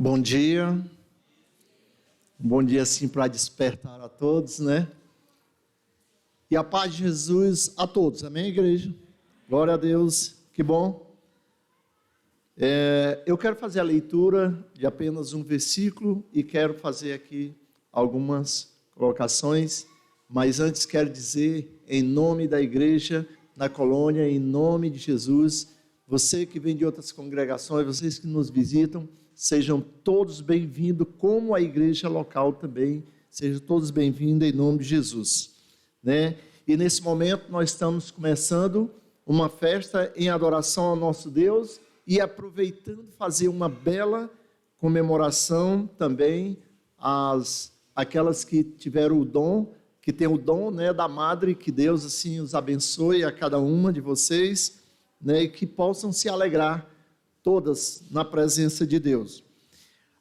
Bom dia. Bom dia assim para despertar a todos, né? E a paz de Jesus a todos, amém, igreja? Glória a Deus, que bom. Eu quero fazer a leitura de apenas um versículo e quero fazer aqui algumas colocações, mas antes quero dizer, em nome da igreja na colônia, em nome de Jesus, você que vem de outras congregações, vocês que nos visitam, sejam todos bem-vindos, como a igreja local também, sejam todos bem-vindos em nome de Jesus, né? E nesse momento nós estamos começando uma festa em adoração ao nosso Deus e aproveitando fazer uma bela comemoração também aquelas que tiveram o dom, que tem o dom, né, da Madre, que Deus assim os abençoe a cada uma de vocês, né, e que possam se alegrar todas na presença de Deus.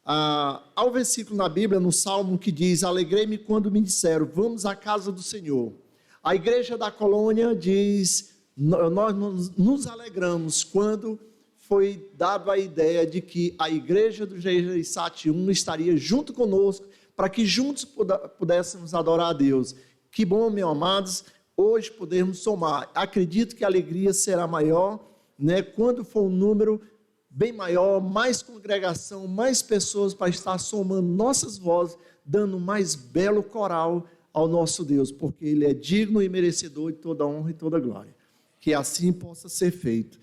Há um versículo na Bíblia, no Salmo, que diz: alegrei-me quando me disseram, vamos à casa do Senhor. A igreja da colônia diz, nós nos alegramos quando foi dado a ideia de que a igreja do Gereissati 1 estaria junto conosco, para que juntos pudéssemos adorar a Deus. Que bom, meus amados, hoje podemos somar. Acredito que a alegria será maior, né, quando for um número bem maior, mais congregação, mais pessoas para estar somando nossas vozes, dando mais belo coral ao nosso Deus, porque Ele é digno e merecedor de toda honra e toda glória. Que assim possa ser feito,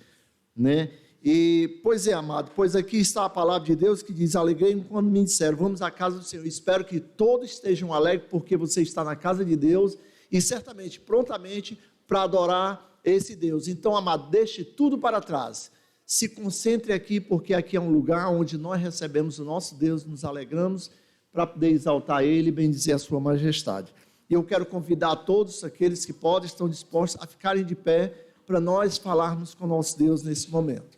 né? E, pois é, amado, pois aqui está a palavra de Deus que diz, alegrei-me quando me disseram, vamos à casa do Senhor. Espero que todos estejam alegres, porque você está na casa de Deus, e certamente, prontamente, para adorar esse Deus. Então, amado, deixe tudo para trás. Se concentre aqui, porque aqui é um lugar onde nós recebemos o nosso Deus, nos alegramos para poder exaltar Ele e bendizer a sua majestade. E eu quero convidar a todos aqueles que podem, estão dispostos a ficarem de pé para nós falarmos com o nosso Deus nesse momento.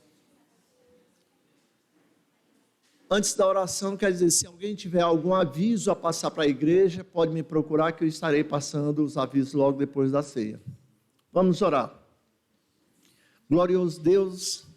Antes da oração, quer dizer, se alguém tiver algum aviso a passar para a igreja, pode me procurar que eu estarei passando os avisos logo depois da ceia. Vamos orar. Glorioso Deus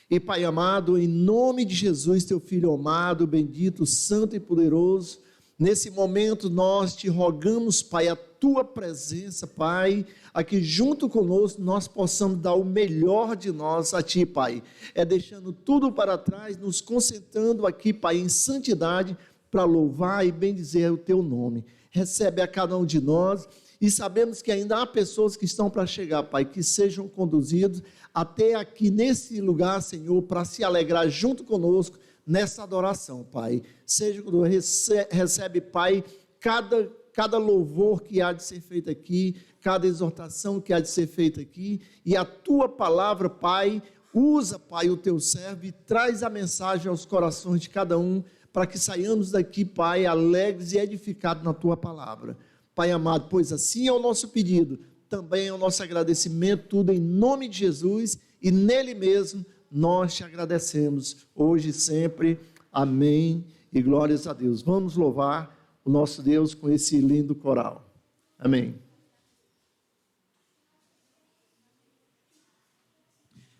e Pai amado, em nome de Jesus, teu Filho amado, bendito, santo e poderoso, nesse momento nós te rogamos, Pai, a tua presença, Pai, aqui junto conosco nós possamos dar o melhor de nós a ti, Pai, deixando tudo para trás, nos concentrando aqui, Pai, em santidade, para louvar e bendizer o teu nome. Recebe a cada um de nós, e sabemos que ainda há pessoas que estão para chegar, Pai, que sejam conduzidos até aqui nesse lugar, Senhor, para se alegrar junto conosco nessa adoração, Pai. Seja quando recebe, Pai, cada louvor que há de ser feito aqui, cada exortação que há de ser feita aqui, e a tua palavra, Pai, usa, Pai, o teu servo e traz a mensagem aos corações de cada um, para que saiamos daqui, Pai, alegres e edificados na tua palavra. Pai amado, pois assim é o nosso pedido, também é o nosso agradecimento, tudo em nome de Jesus, e nele mesmo nós te agradecemos, hoje e sempre, amém, e glórias a Deus. Vamos louvar o nosso Deus com esse lindo coral, amém.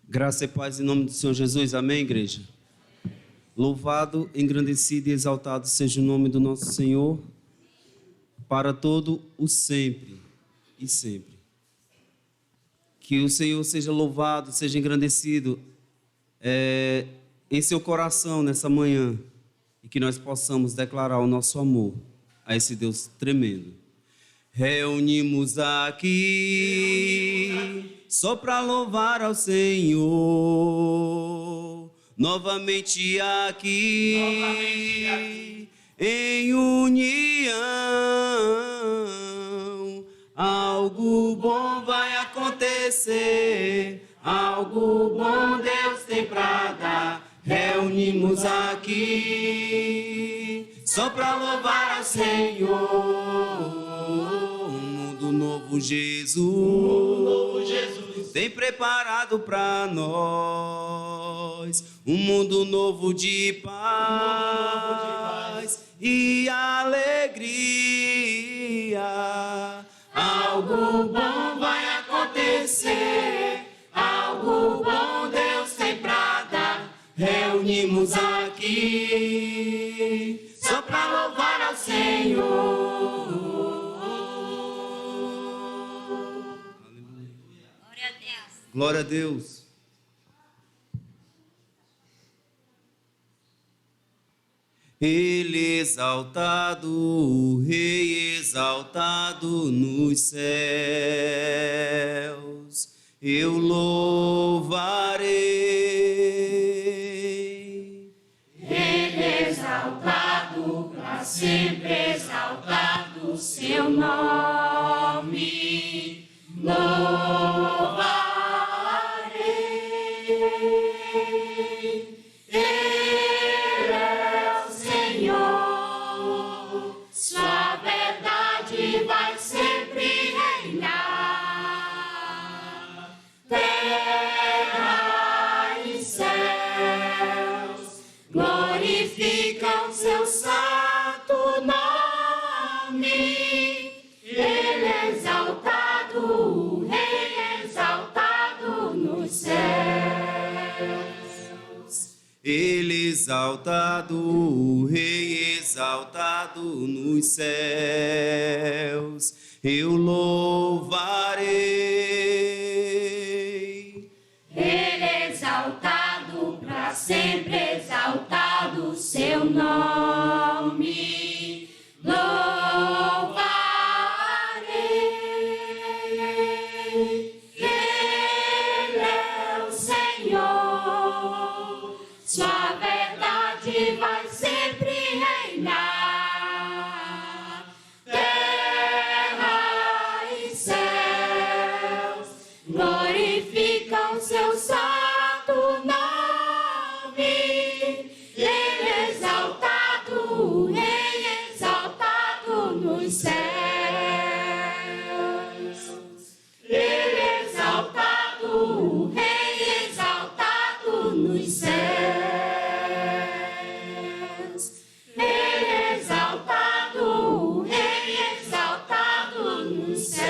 Graça e paz em nome do Senhor Jesus, amém, igreja? Louvado, engrandecido e exaltado seja o nome do nosso Senhor, para todo o sempre e sempre. Que o Senhor seja louvado, seja engrandecido em seu coração nessa manhã, e que nós possamos declarar o nosso amor a esse Deus tremendo. Reunimos aqui só para louvar ao Senhor, novamente aqui em união, algo bom vai acontecer, algo bom Deus tem pra dar. Reunimos aqui só pra louvar ao Senhor. Um mundo novo Jesus tem preparado pra nós, um mundo novo de paz e alegria. Algo bom vai acontecer, algo bom Deus tem pra dar. Reunimos aqui aqui só para louvar ao Senhor. Glória a Deus. Glória a Deus. Ele exaltado, o Rei exaltado nos céus, eu louvarei. Ele exaltado, para sempre exaltado, seu nome louvarei. Ele é o Senhor, sua verdade vai sempre reinar. Terra e céus glorificam seu santo nome. Ele é exaltado, o Rei exaltado nos céus. Ele exaltado, o Rei exaltado nos céus, eu louvarei. Ele exaltado, para sempre exaltado, seu nome louvarei. Ele é o Senhor, sua verdade vai sempre reinar. Terra e céus glorificam seu santo nome. Ele é exaltado, o Rei exaltado nos céus. Ele é exaltado, o Rei exaltado nos céus. Ele é exaltado, o Rei exaltado nos céus.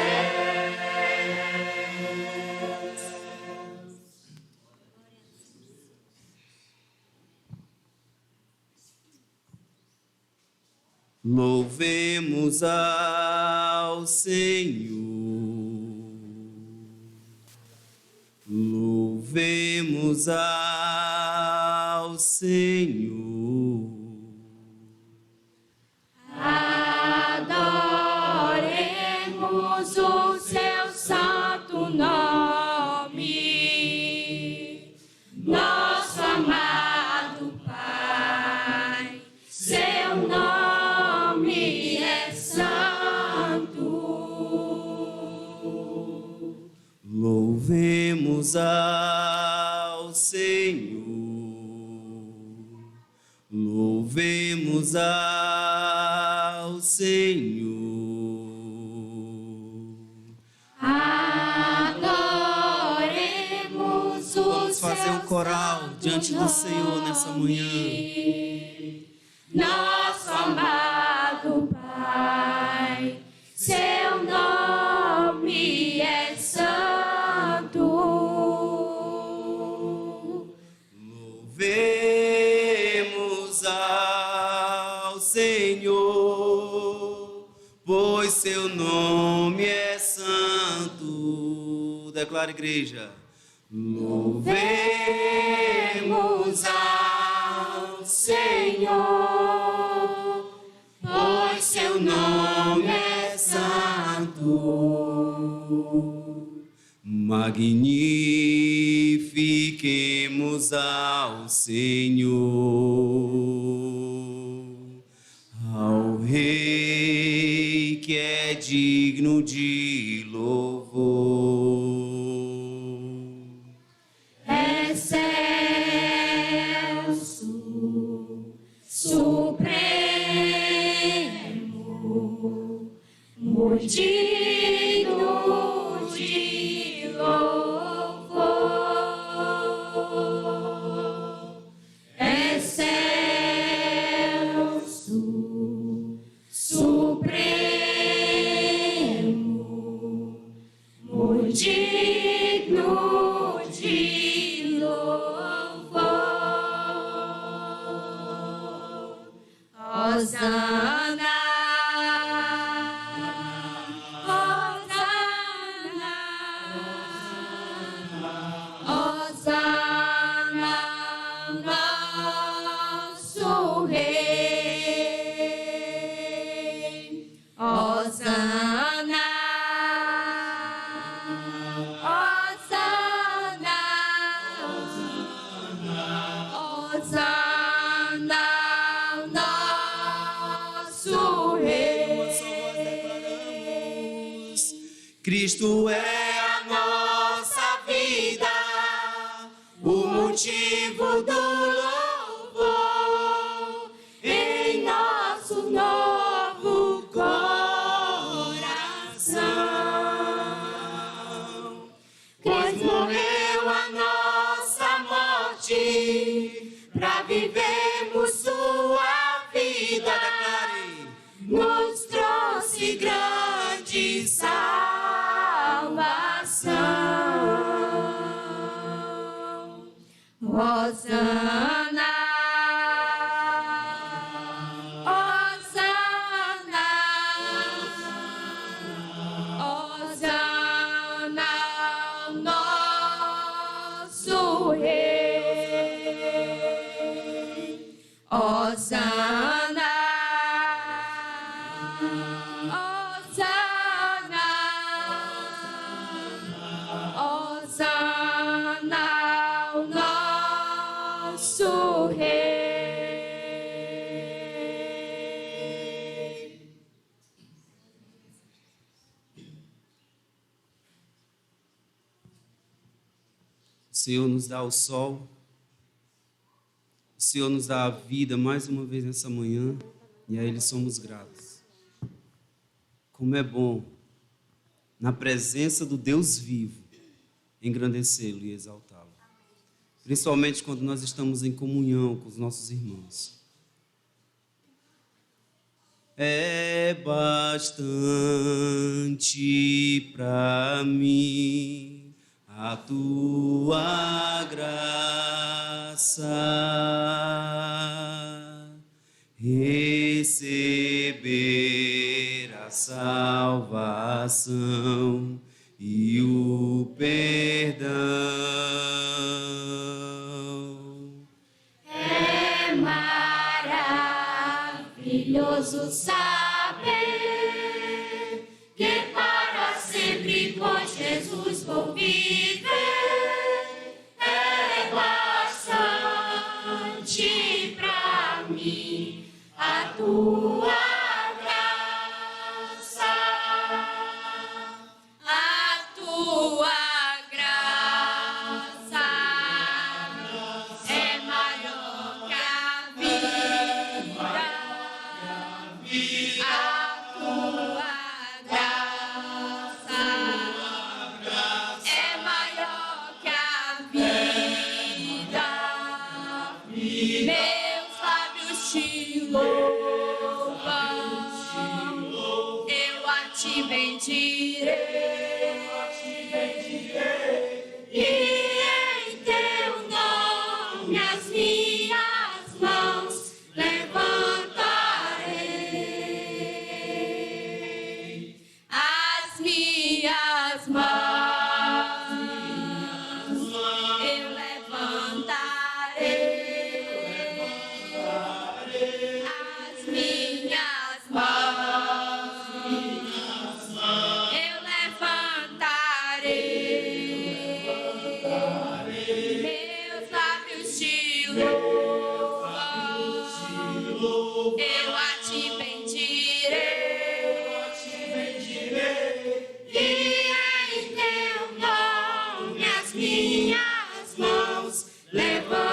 Louvemos ao Senhor. Louvemos ao Senhor. Adoremos o seu santo nome, nosso amado Pai, seu nome é santo. Louvemos ao Senhor. Louvemos ao Senhor. Adoremos o Vamos fazer seu um coral santo diante do Senhor nessa manhã. nome, nosso amado Pai, seu nome é santo. Louvemos ao Senhor, pois seu nome é santo. Declara, igreja. Louvemos ao Senhor, pois seu nome é santo. Magnifiquemos ao Senhor, ao Rei que é digno de louvor. Excelso, supremo, muito digno de louvor. Excelso, supremo, Hosana, Hosana, Hosana, nosso Rei. Hosana, Hosana, Hosana, nosso Rei. Cristo é a nossa vida, o motivo do louvor Em nosso novo coração, pois morreu a nossa morte, para vivermos sua vida, nos trouxe grande salvação. Hosana, Hosana, Hosana, nosso Rei. Hosana, Hosana, Hosana, nosso Rei. O Senhor nos dá o sol, o Senhor nos dá a vida mais uma vez nessa manhã, e a Ele somos gratos. Como é bom, na presença do Deus vivo, engrandecê-lo e exaltá-lo. Principalmente quando nós estamos em comunhão com os nossos irmãos. É bastante para mim a tua graça, receber a salvação e o perdão. É maravilhoso saber que para sempre com Jesus vou viver. É bastante pra mim a tua graça, a tua graça é maior que a vida. A tua graça é maior que a vida. Meus lábios te louvam, eu a te bendirei. E em teu nome as minhas mãos levantarei. As minhas mãos eu levantarei. As minhas mãos eu levantarei. Meus lábios te louvam, eu a te bendirei. E em teu nome as minhas mãos levantarei.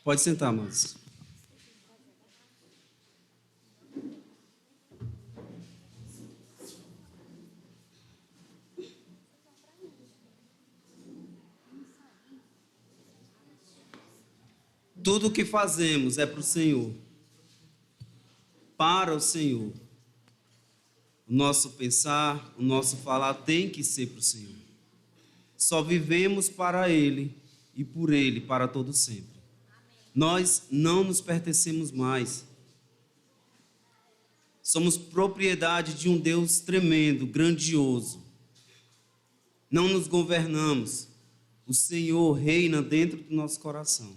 Pode sentar, amados. Tudo o que fazemos é para o Senhor, para o Senhor. O nosso pensar, o nosso falar tem que ser para o Senhor. Só vivemos para Ele e por Ele para todo sempre. Nós não nos pertencemos mais. Somos propriedade de um Deus tremendo, grandioso. Não nos governamos. O Senhor reina dentro do nosso coração.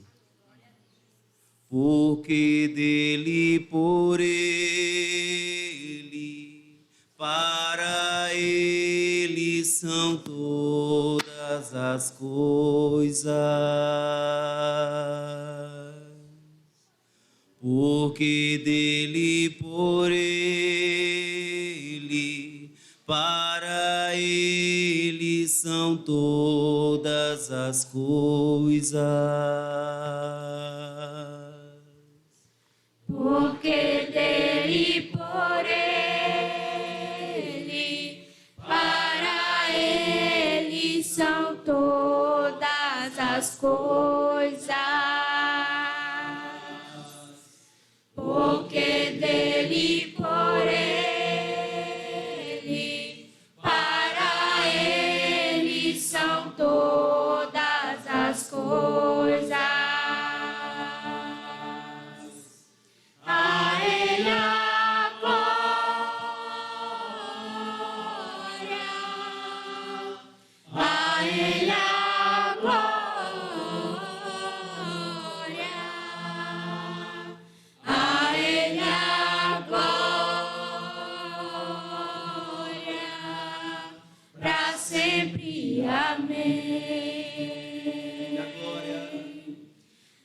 Porque dele, por ele, para ele são todas as coisas. Porque dele, por ele, para ele são todas as coisas. Porque dele, por ele, para ele são todas as coisas. Porque dele, por ele, para ele são todas as coisas. A ele a glória, a ele a glória, a ele a glória, para sempre. Amém.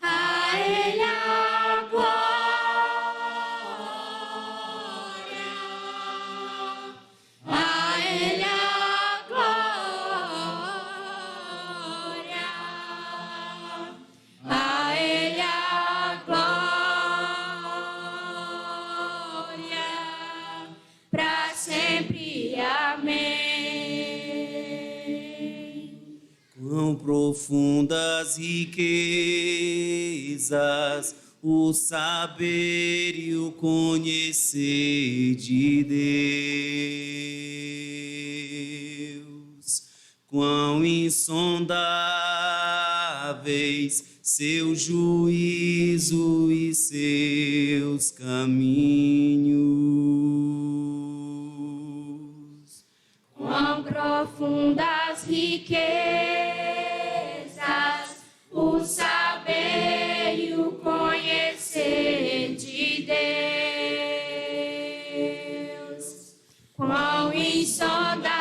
A ele a glória, a ele a glória, a ele a glória, para sempre. Amém. Quão profundas riquezas o saber e o conhecer de Deus. Quão insondáveis seu juízo e seus caminhos. Quão profundas riquezas o saber e o conhecer de Deus. Quão insondáveis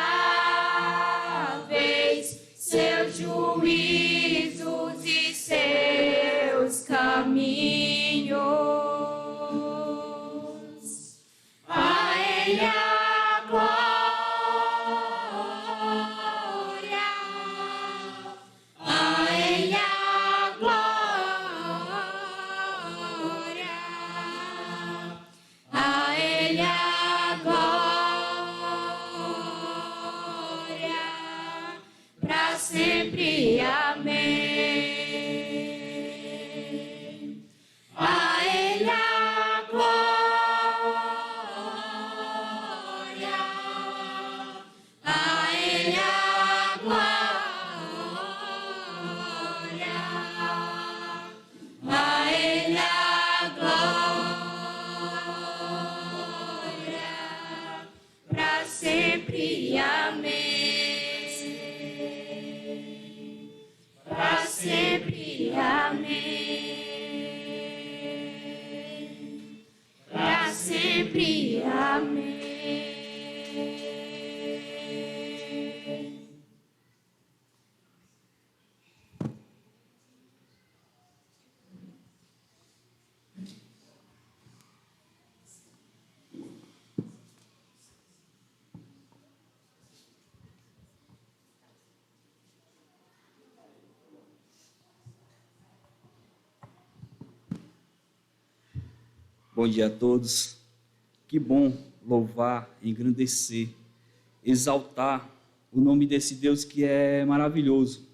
seus juízos e seus caminhos. A ele a glória, a ele a glória, a ele a glória, para sempre. Amém. A ele a glória, a ele a glória, a ele a glória, para sempre. Amém. Para sempre. Amém. Para sempre. Amém. Bom dia a todos. Que bom louvar, engrandecer, exaltar o nome desse Deus que é maravilhoso,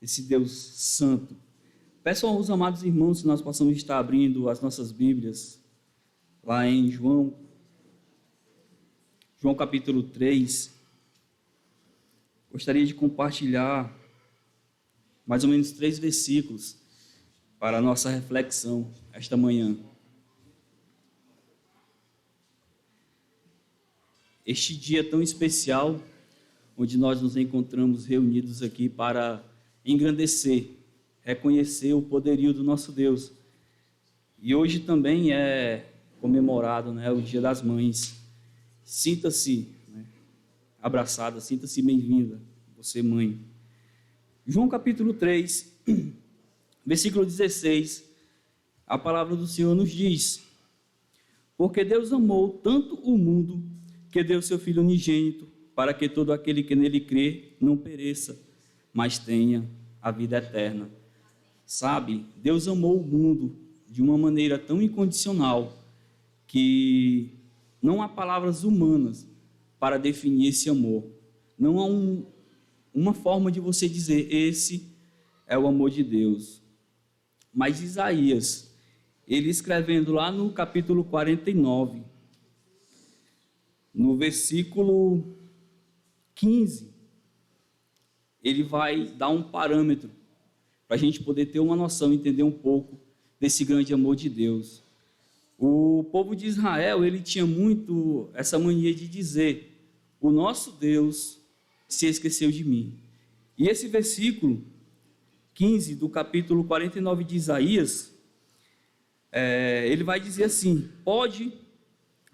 esse Deus santo. Peço aos amados irmãos que nós possamos estar abrindo as nossas Bíblias lá em João, João capítulo 3, gostaria de compartilhar mais ou menos 3 versículos para a nossa reflexão esta manhã. Este dia tão especial, onde nós nos encontramos reunidos aqui para engrandecer, reconhecer o poderio do nosso Deus. E hoje também é comemorado, o Dia das Mães. Sinta-se abraçada, sinta-se bem-vinda, você mãe. João capítulo 3, versículo 16, a palavra do Senhor nos diz: porque Deus amou tanto o mundo que deu seu Filho unigênito, para que todo aquele que nele crê não pereça, mas tenha a vida eterna. Sabe, Deus amou o mundo de uma maneira tão incondicional que não há palavras humanas para definir esse amor. Não há uma forma de você dizer, esse é o amor de Deus. Mas Isaías, ele escrevendo lá no capítulo 49, no versículo 15, ele vai dar um parâmetro para a gente poder ter uma noção, entender um pouco desse grande amor de Deus. O povo de Israel, ele tinha muito essa mania de dizer, o nosso Deus se esqueceu de mim. E esse versículo 15 do capítulo 49 de Isaías, ele vai dizer assim: pode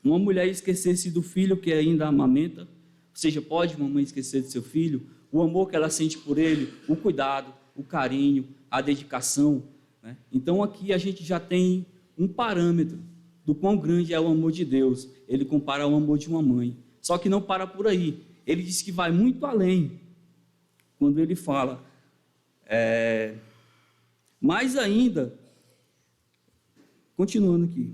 uma mulher esquecer-se do filho que ainda amamenta? Ou seja, pode uma mãe esquecer de seu filho? O amor que ela sente por ele, o cuidado, o carinho, a dedicação. Então aqui a gente já tem um parâmetro do quão grande é o amor de Deus. Ele compara ao amor de uma mãe. Só que não para por aí. Ele diz que vai muito além. Quando ele fala, mais ainda, continuando aqui,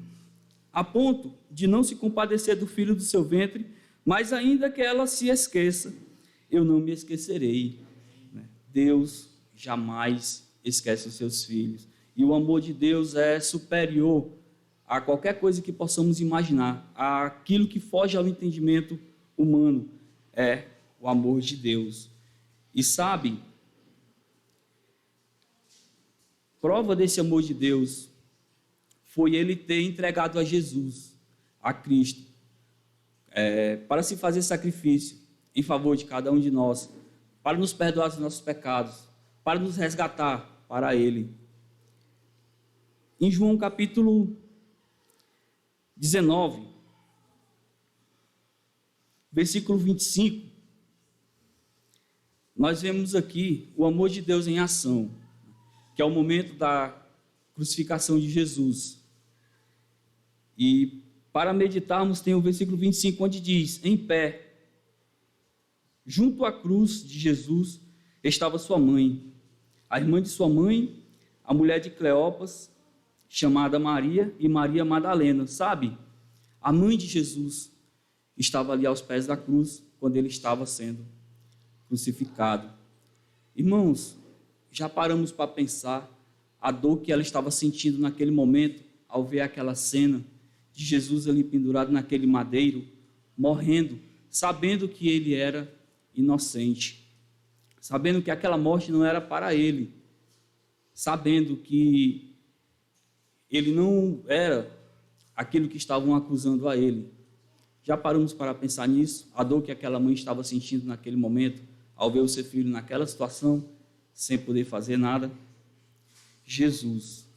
a ponto de não se compadecer do filho do seu ventre, mas ainda que ela se esqueça, eu não me esquecerei. Deus jamais esquece os seus filhos. E o amor de Deus é superior a qualquer coisa que possamos imaginar, aquilo que foge ao entendimento humano, é o amor de Deus. E sabe, prova desse amor de Deus foi ele ter entregado a Jesus, a Cristo, para se fazer sacrifício em favor de cada um de nós, para nos perdoar os nossos pecados, para nos resgatar para Ele. Em João capítulo 19, versículo 25, nós vemos aqui o amor de Deus em ação, que é o momento da crucificação de Jesus. E para meditarmos tem o versículo 25, onde diz, em pé, junto à cruz de Jesus, estava sua mãe, a irmã de sua mãe, a mulher de Cleopas, chamada Maria, e Maria Madalena. Sabe, a mãe de Jesus estava ali aos pés da cruz, quando ele estava sendo crucificado. Irmãos, já paramos para pensar a dor que ela estava sentindo naquele momento, ao ver aquela cena de Jesus ali pendurado naquele madeiro, morrendo, sabendo que ele era inocente, sabendo que aquela morte não era para ele, sabendo que ele não era aquilo que estavam acusando a ele. Já paramos para pensar nisso? A dor que aquela mãe estava sentindo naquele momento, ao ver o seu filho naquela situação, sem poder fazer nada. Jesus,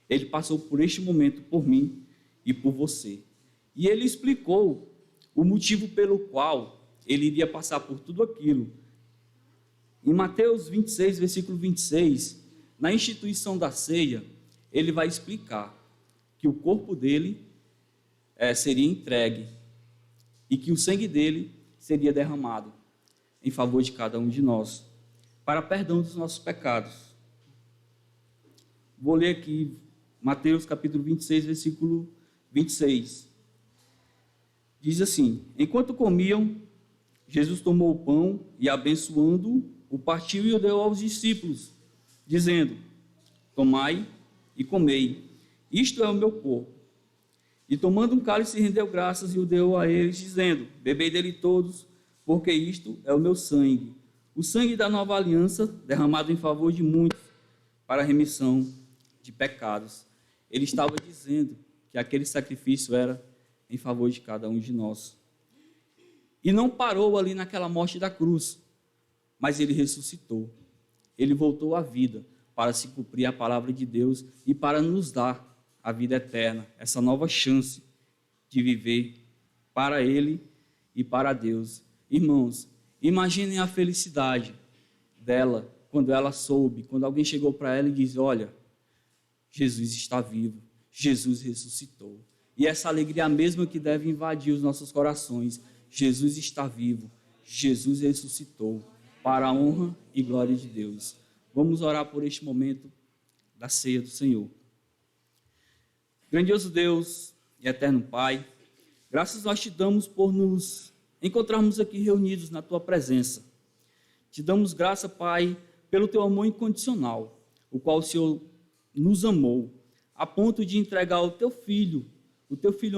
ele passou por este momento por mim e por você. E ele explicou o motivo pelo qual ele iria passar por tudo aquilo. Em Mateus 26, versículo 26, na instituição da ceia, ele vai explicar que o corpo dele seria entregue e que o sangue dele seria derramado em favor de cada um de nós, para perdão dos nossos pecados. Vou ler aqui Mateus capítulo 26, versículo 26. Diz assim: enquanto comiam, Jesus tomou o pão e, abençoando-o, o partiu e o deu aos discípulos, dizendo: tomai e comei, isto é o meu corpo. E tomando um cálice, rendeu graças e o deu a eles, dizendo: bebei dele todos, porque isto é o meu sangue, o sangue da nova aliança, derramado em favor de muitos, para a remissão de pecados. Ele estava dizendo que aquele sacrifício era em favor de cada um de nós. E não parou ali naquela morte da cruz, mas ele ressuscitou. Ele voltou à vida para se cumprir a palavra de Deus e para nos dar a vida eterna, essa nova chance de viver para Ele e para Deus. Irmãos, imaginem a felicidade dela quando ela soube, quando alguém chegou para ela e disse: olha, Jesus está vivo, Jesus ressuscitou. E essa alegria mesma que deve invadir os nossos corações. Jesus está vivo, Jesus ressuscitou, para a honra e glória de Deus. Vamos orar por este momento da ceia do Senhor. Grandioso Deus e eterno Pai, graças nós te damos por nos encontrarmos aqui reunidos na tua presença. Te damos graça, Pai, pelo teu amor incondicional, o qual o Senhor nos amou, a ponto de entregar o teu filho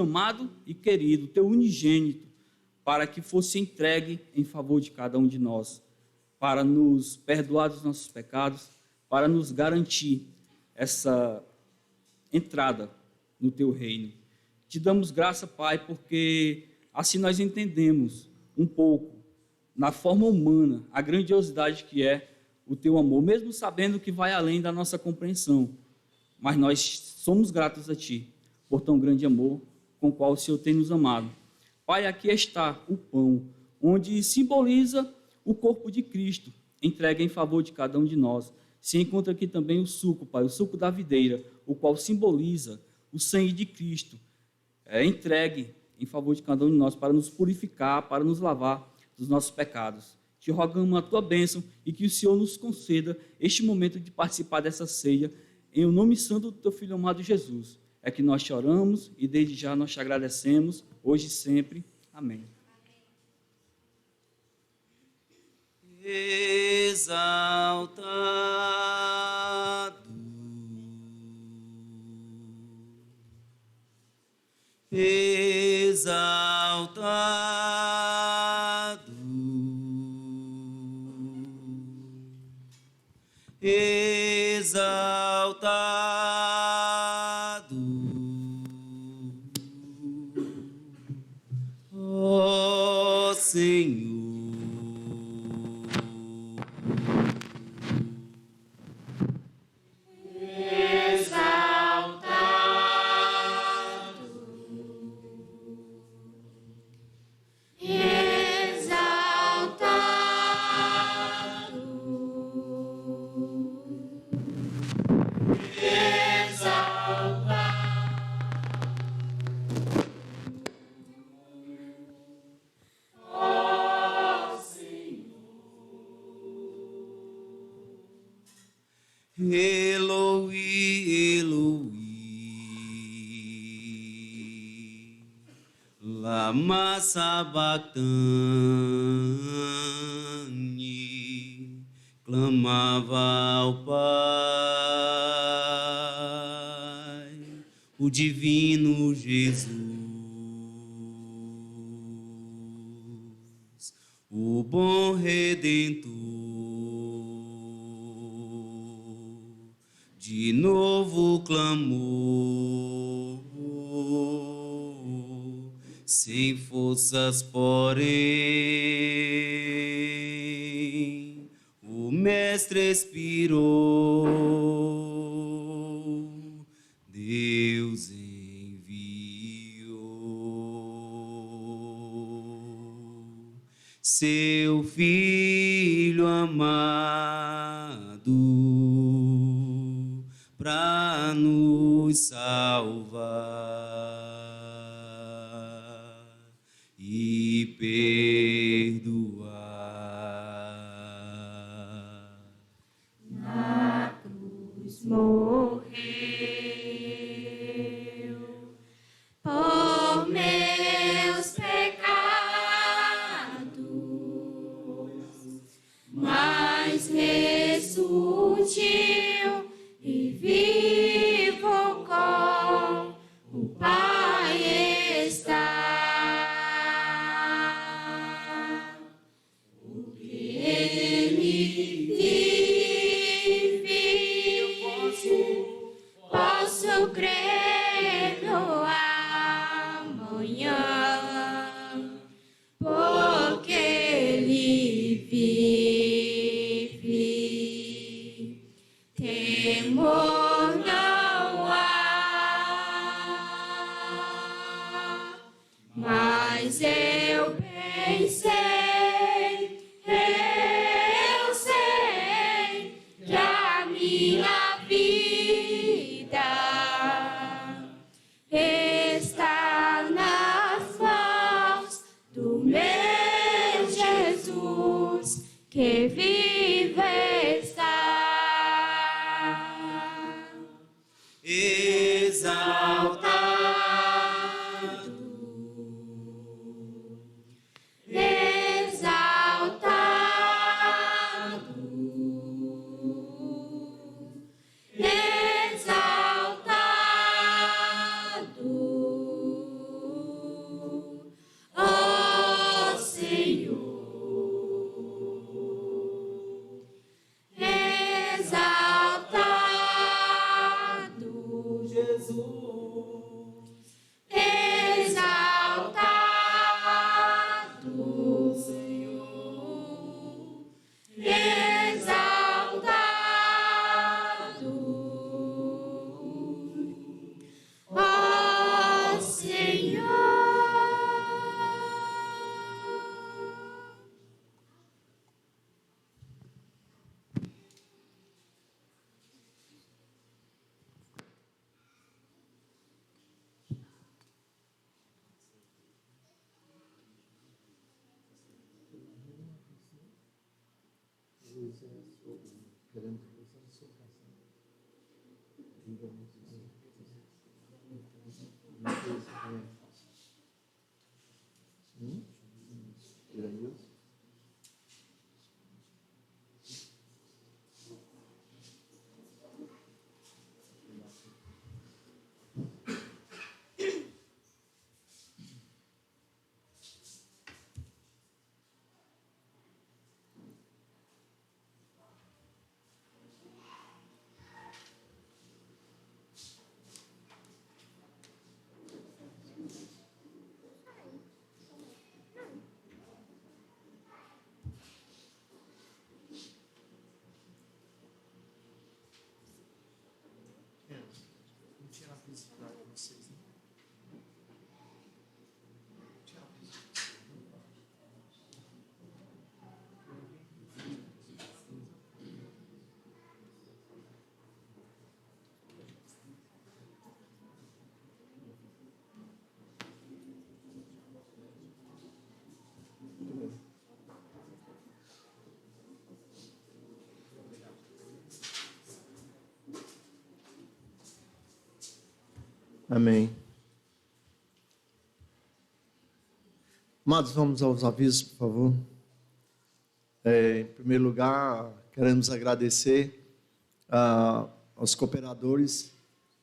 amado e querido, o teu unigênito, para que fosse entregue em favor de cada um de nós, para nos perdoar dos nossos pecados, para nos garantir essa entrada no teu reino. Te damos graça, Pai, porque assim nós entendemos um pouco, na forma humana, a grandiosidade que é o teu amor, mesmo sabendo que vai além da nossa compreensão. Mas nós somos gratos a Ti por tão grande amor com o qual o Senhor tem nos amado. Pai, aqui está o pão, onde simboliza o corpo de Cristo, entregue em favor de cada um de nós. Se encontra aqui também o suco, Pai, o suco da videira, o qual simboliza o sangue de Cristo, entregue em favor de cada um de nós, para nos purificar, para nos lavar dos nossos pecados. Te rogamos a Tua bênção e que o Senhor nos conceda este momento de participar dessa ceia, em o nome santo do Teu Filho amado Jesus. É que nós te oramos e desde já nós te agradecemos, hoje e sempre. Amém. Exaltado, exaltado, exaltado, ó Senhor. Eloi, Eloi, lama sabachthani, clamava ao Pai, o divino Jesus, o bom Redentor. De novo clamou, sem forças, porém, o Mestre expirou, Deus enviou seu Filho amado para nos salvar e perdoar. Na cruz morreu por meus pecados, mas ressurgiu e vivo com o Pai Mas eu bem sei que a minha vida está nas mãos do meu Jesus, que vive está. Exaltado, ó Senhor, exaltado, Jesus, exaltado, Senhor, exaltado, ó Senhor. Amém. Amados, vamos aos avisos, por favor. Em primeiro lugar, queremos agradecer aos cooperadores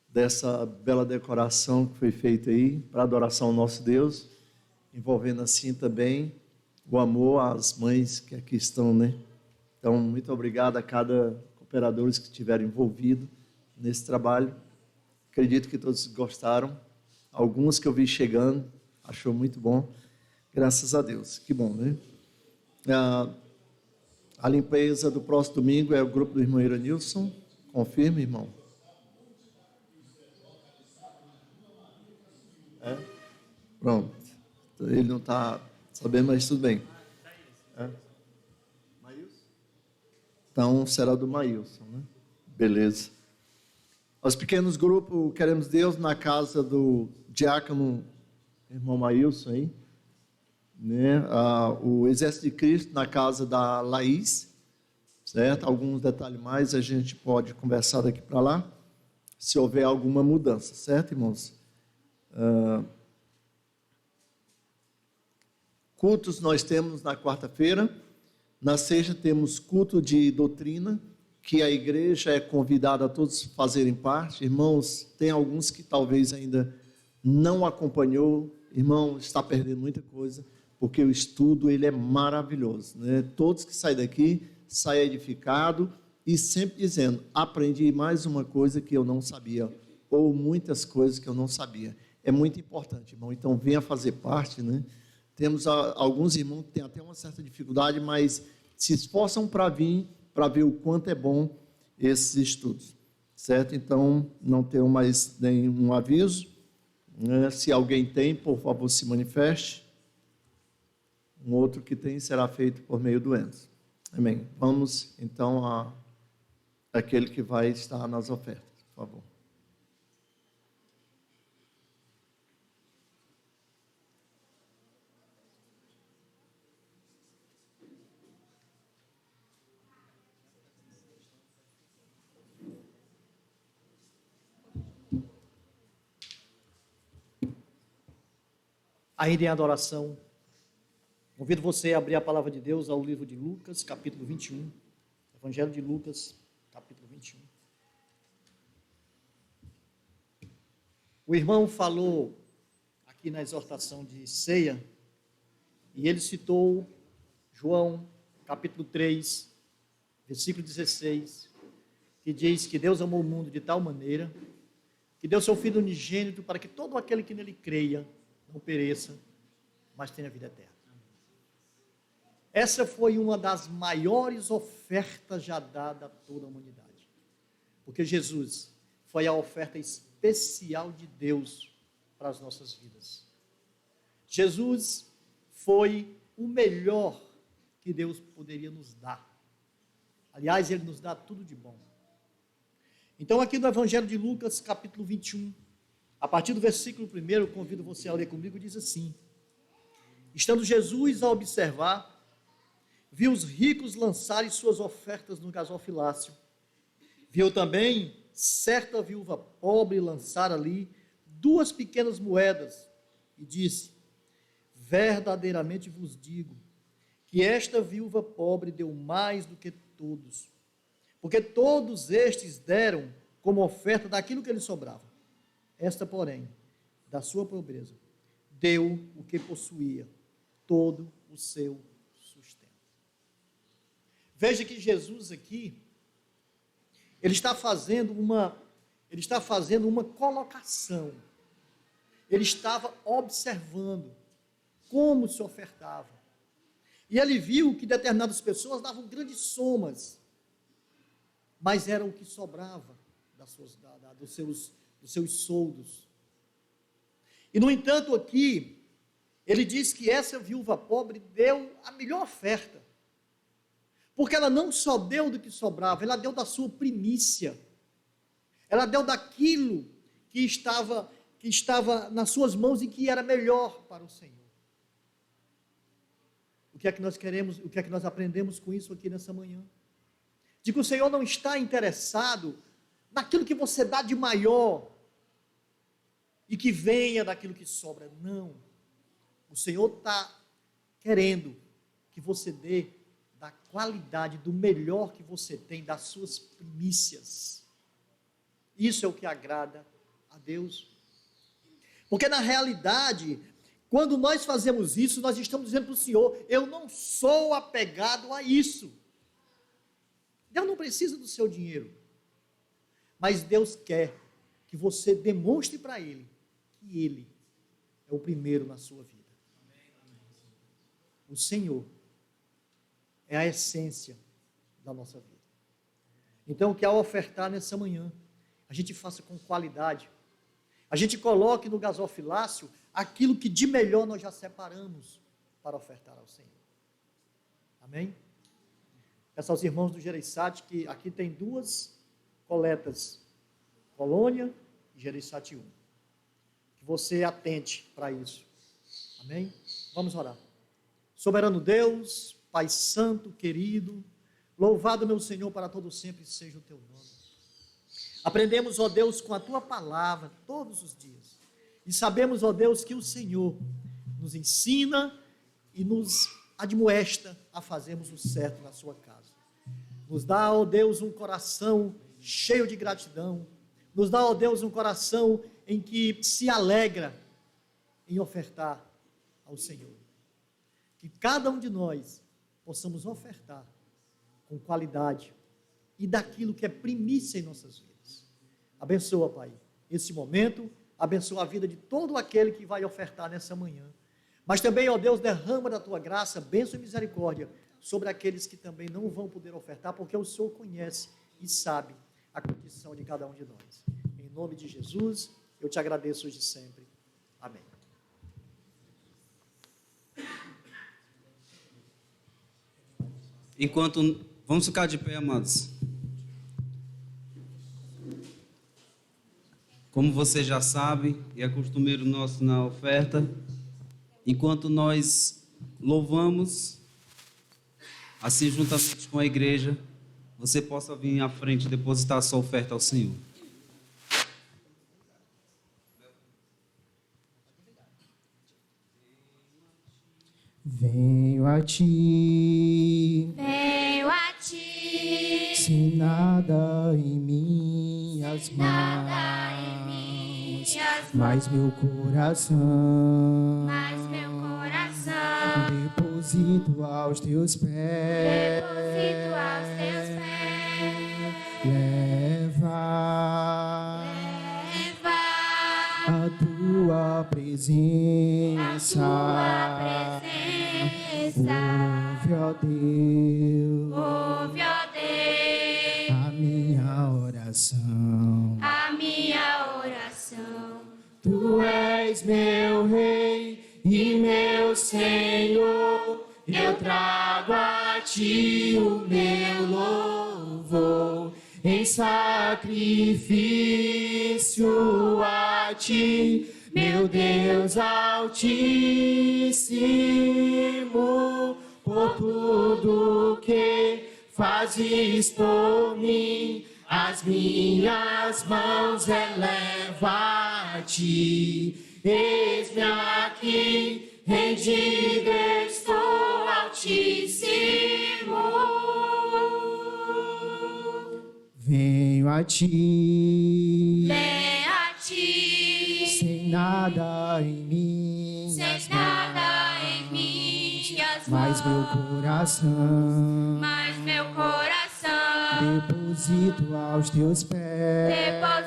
dessa bela decoração que foi feita aí para adoração ao nosso Deus, envolvendo assim também o amor às mães que aqui estão, né? Então, muito obrigado a cada cooperador que estiveram envolvido nesse trabalho. Acredito que todos gostaram. Alguns que eu vi chegando, achou muito bom. Graças a Deus. Que bom, né? A limpeza do próximo domingo é o grupo do irmão Iranilson. Confirma, irmão? É? Pronto. Ele não está sabendo, mas tudo bem. É? Então, será do Maílson, né? Beleza. Os pequenos grupos, queremos Deus na casa do diácono, irmão Maílson aí, né? O Exército de Cristo na casa da Laís, certo? Alguns detalhes mais a gente pode conversar daqui para lá, se houver alguma mudança, certo, irmãos? Cultos nós temos na quarta-feira, na sexta temos culto de doutrina, que a igreja é convidada a todos fazerem parte. Irmãos, tem alguns que talvez ainda não acompanhou. Irmão, está perdendo muita coisa, porque o estudo ele é maravilhoso, né? Todos que saem daqui, saem edificados e sempre dizendo, aprendi mais uma coisa que eu não sabia, ou muitas coisas que eu não sabia. É muito importante, irmão. Então, venha fazer parte, né? Temos alguns irmãos que têm até uma certa dificuldade, mas se esforçam para vir, para ver o quanto é bom esses estudos, certo? Então, não tenho mais nenhum aviso. Se alguém tem, por favor, se manifeste. Um outro que tem será feito por meio do Enzo. Amém. Vamos, então, àquele que vai estar nas ofertas, por favor. Ainda em adoração, convido você a abrir a palavra de Deus ao livro de Lucas, capítulo 21. Evangelho de Lucas, capítulo 21. O irmão falou aqui na exortação de ceia, e ele citou João, capítulo 3, versículo 16, que diz que Deus amou o mundo de tal maneira que deu seu Filho unigênito para que todo aquele que nele creia não pereça, mas tenha vida eterna. Essa foi uma das maiores ofertas já dada a toda a humanidade. Porque Jesus foi a oferta especial de Deus para as nossas vidas. Jesus foi o melhor que Deus poderia nos dar. Aliás, Ele nos dá tudo de bom. Então, aqui no Evangelho de Lucas, capítulo 21, a partir do versículo 1, convido você a ler comigo, diz assim: estando Jesus a observar, viu os ricos lançarem suas ofertas no gasofilácio. Viu também certa viúva pobre lançar ali 2 pequenas moedas e disse: verdadeiramente vos digo que esta viúva pobre deu mais do que todos, porque todos estes deram como oferta daquilo que lhe sobrava. Esta, porém, da sua pobreza, deu o que possuía, todo o seu sustento. Veja que Jesus aqui, ele está fazendo uma colocação. Ele estava observando como se ofertava. E ele viu que determinadas pessoas davam grandes somas, mas era o que sobrava dos seus soldos. E, no entanto, aqui, ele diz que essa viúva pobre deu a melhor oferta, porque ela não só deu do que sobrava, ela deu da sua primícia, ela deu daquilo que estava nas suas mãos e que era melhor para o Senhor. O que é que nós queremos, o que é que nós aprendemos com isso aqui nessa manhã? De que o Senhor não está interessado naquilo que você dá de maior e que venha daquilo que sobra. Não. O Senhor está querendo que você dê da qualidade, do melhor que você tem, das suas primícias. Isso é o que agrada a Deus. Porque na realidade, quando nós fazemos isso, nós estamos dizendo para o Senhor: eu não sou apegado a isso. Deus não precisa do seu dinheiro, mas Deus quer que você demonstre para Ele que Ele é o primeiro na sua vida. O Senhor é a essência da nossa vida. Então, que ao ofertar nessa manhã, a gente faça com qualidade, a gente coloque no gasofilácio aquilo que de melhor nós já separamos para ofertar ao Senhor. Amém? Peço aos irmãos do Gereissati que aqui tem 2 coletas, Colônia e Gereissati 1. Que você atente para isso. Amém? Vamos orar. Soberano Deus, Pai Santo, querido, louvado meu Senhor para todo sempre seja o teu nome. Aprendemos, ó Deus, com a tua palavra todos os dias. E sabemos, ó Deus, que o Senhor nos ensina e nos admoesta a fazermos o certo na sua casa. Nos dá, ó Deus, um coração cheio de gratidão. Nos dá, ó Deus, um coração em que se alegra em ofertar ao Senhor. Que cada um de nós possamos ofertar com qualidade e daquilo que é primícia em nossas vidas. Abençoa, Pai, esse momento, abençoa a vida de todo aquele que vai ofertar nessa manhã. Mas também, ó Deus, derrama da tua graça, bênção e misericórdia sobre aqueles que também não vão poder ofertar, porque o Senhor conhece e sabe a condição de cada um de nós. Em nome de Jesus, eu te agradeço hoje e sempre. Vamos ficar de pé, amados. Como você já sabe, e é costumeiro nosso na oferta, enquanto nós louvamos, assim juntamente com a igreja, você possa vir à frente e depositar a sua oferta ao Senhor. Venho a ti, sem nada em minhas mãos, mas meu coração, deposito aos teus pés, leva a tua presença, ouve, ó Deus, a minha oração. Tu és meu Rei e meu Senhor, eu trago a ti o meu louvor, em sacrifício a ti, meu Deus Altíssimo, por tudo que fazes por mim, as minhas mãos elevo a ti. Eis-me aqui, rendido estou, Altíssimo. Venho a ti, sem nada em minhas mãos, mas meu coração, deposito aos teus pés, leva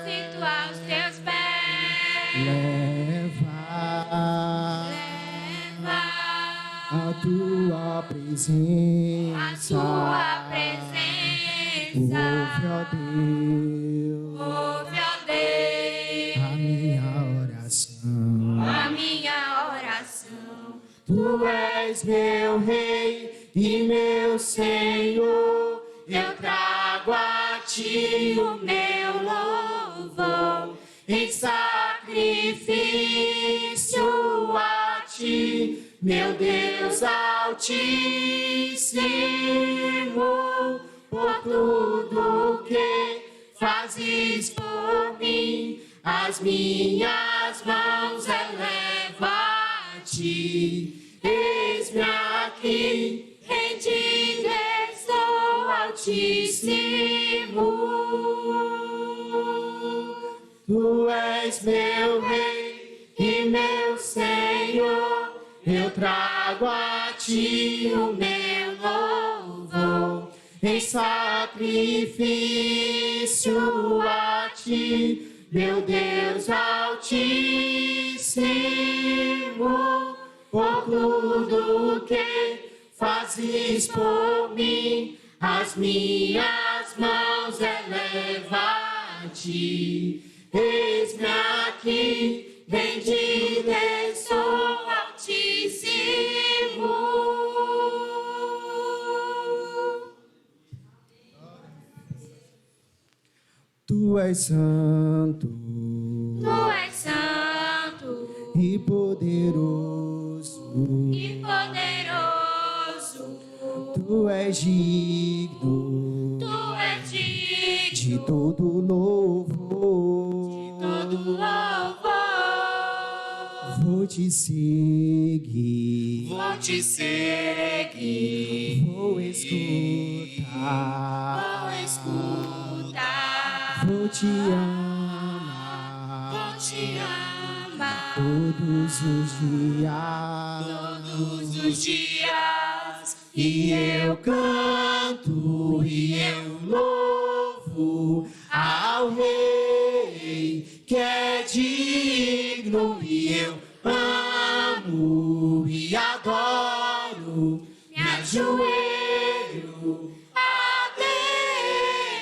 a tua presença, ouve, ó Deus, a minha oração. Tu és meu Rei e meu Senhor, eu trago a ti o meu louvor, em sacrifício a ti, meu Deus Altíssimo, por tudo que fazes por mim, as minhas mãos elevo a ti. Eis-me aqui, rendido estou, Altíssimo. Tu és meu Rei e meu Senhor, eu trago a ti o meu louvor, em sacrifício a ti, meu Deus Altíssimo, por tudo que fazes por mim, as minhas mãos elevo a ti. Eis-me aqui, rendido estou, Altíssimo. Tu és santo, e poderoso, tu és digno, de todo louvor, vou te seguir, vou escutar, vou te amar, todos os dias, e eu canto e eu louvo ao Rei que é digno, e eu amo e adoro, me ajoelho a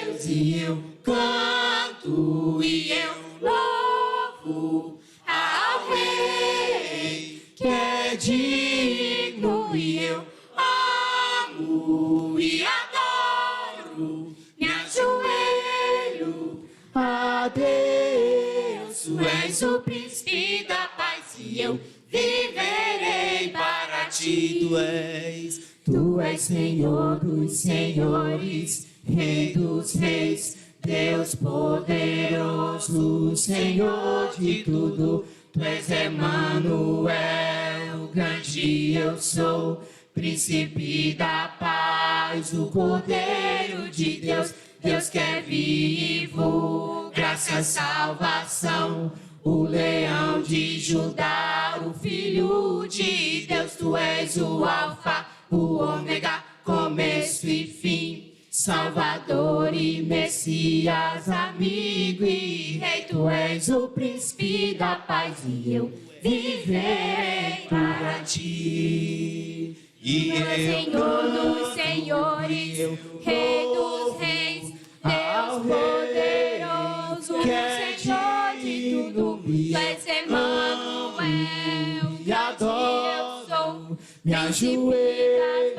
Deus, e eu canto e eu louvo ao Rei que é digno, e eu amo e adoro, me ajoelho a Deus. Tu és o príncipe da paz e eu viverei para ti. Tu és Senhor dos senhores, Rei dos reis, Deus poderoso, Senhor de tudo. Tu és Emanuel, grande eu sou, príncipe da paz, o Cordeiro de Deus, Deus que é vivo, graça, salvação, o leão de Judá, o Filho de Deus. Tu és o Alfa, o Ômega, começo e fim, Salvador e Messias, amigo e Rei. Tu és o príncipe da paz e eu viverei para ti. E Tu és Senhor dos senhores, Rei dos reis, Deus poderoso, Senhor de tudo. Tu és Emanuel, grande eu sou, me ajoelho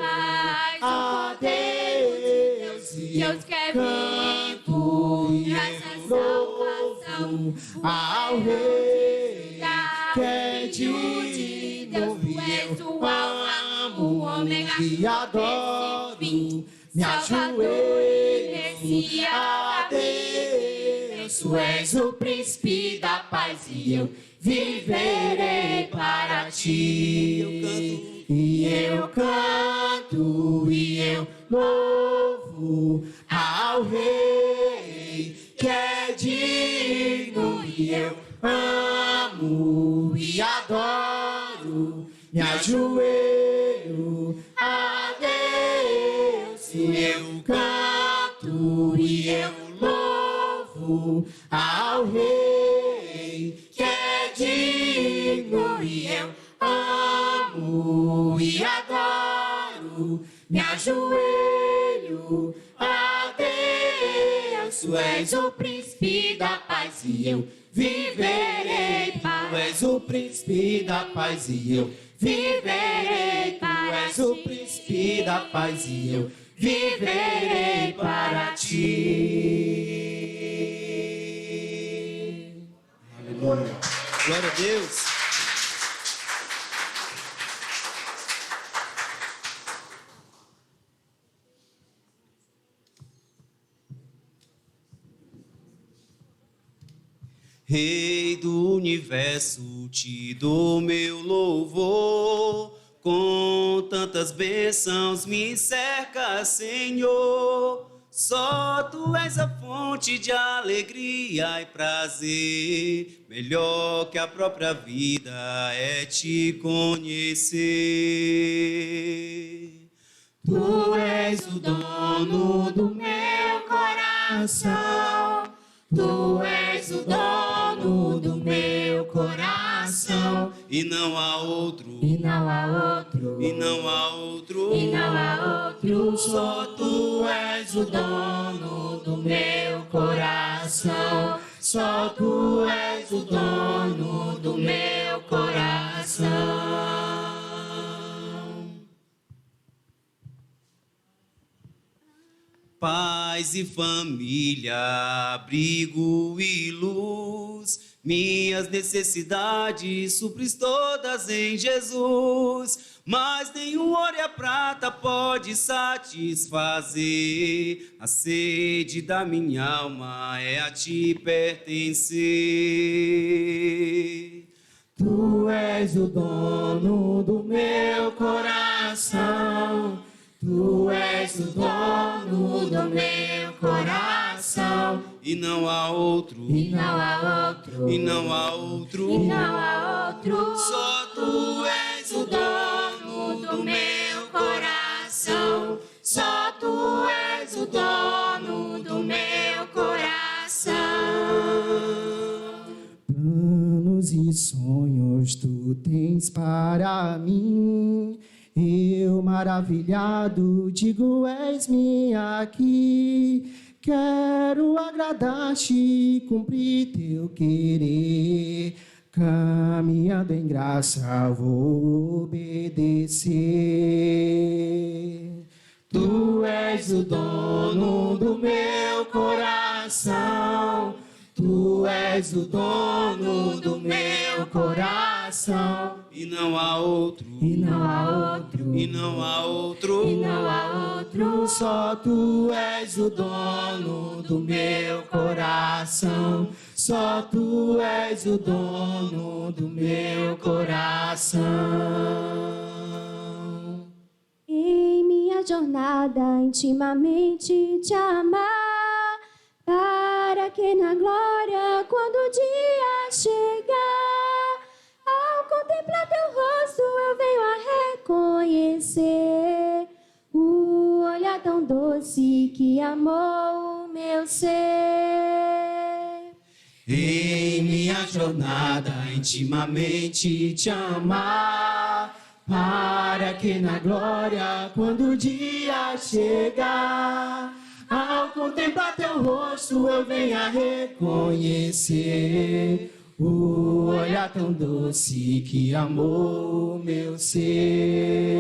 a Deus, Deus que é vivo, graça, salvação, ao Rei que é de Deus. Tu és o Alfa, o Ômega, e adoro, me Salvador e Messias, a Deus. Tu és o príncipe da paz e eu viverei para ti. E eu canto e eu louvo ao Rei que é digno, e eu amo e adoro, me ajoelho a Deus. E eu canto e eu louvo ao Rei que é digno, e eu amo e adoro, me ajoelho a Deus. Tu és o príncipe da paz e eu viverei para ti. Tu és o príncipe da paz e eu viverei para ti. Tu és o príncipe da paz e eu viverei para ti. Aleluia. Glória a Deus. Rei do universo, te dou meu louvor, com tantas bênçãos me cerca, Senhor. Só Tu és a fonte de alegria e prazer, melhor que a própria vida é Te conhecer. Tu és o dono do meu coração, Tu és o dono do meu coração, E não há outro, e não há outro, e não há outro, e não há outro. Só Tu és o dono do meu coração, só Tu és o dono do meu coração. Paz e família, abrigo e luz, minhas necessidades supres todas em Jesus, mas nenhum ouro e a prata pode satisfazer, a sede da minha alma é a Ti pertencer. Tu és o dono do meu coração, Tu és o dono do meu coração, E não há outro, e não há outro, e não há outro, e não há outro. só Tu és o dono do meu coração, só Tu és o dono do meu coração. Planos e sonhos Tu tens para mim, eu maravilhado digo és-me aqui. Quero agradar-te, cumprir Teu querer, caminhando em graça vou obedecer. Tu o dono do meu coração. Tu és o dono do meu coração. E não há outro, E não há outro, e não há outro, e não há outro. Só tu és o dono do meu coração. Só tu és o dono do meu coração. Em minha jornada intimamente te amar, para que na glória, quando o dia chegar, ao contemplar teu rosto eu venho a reconhecer o olhar tão doce que amou o meu ser. Em minha jornada intimamente te amar, para que na glória, quando o dia chegar, ao contemplar teu rosto eu venha reconhecer o olhar tão doce que amou o meu ser.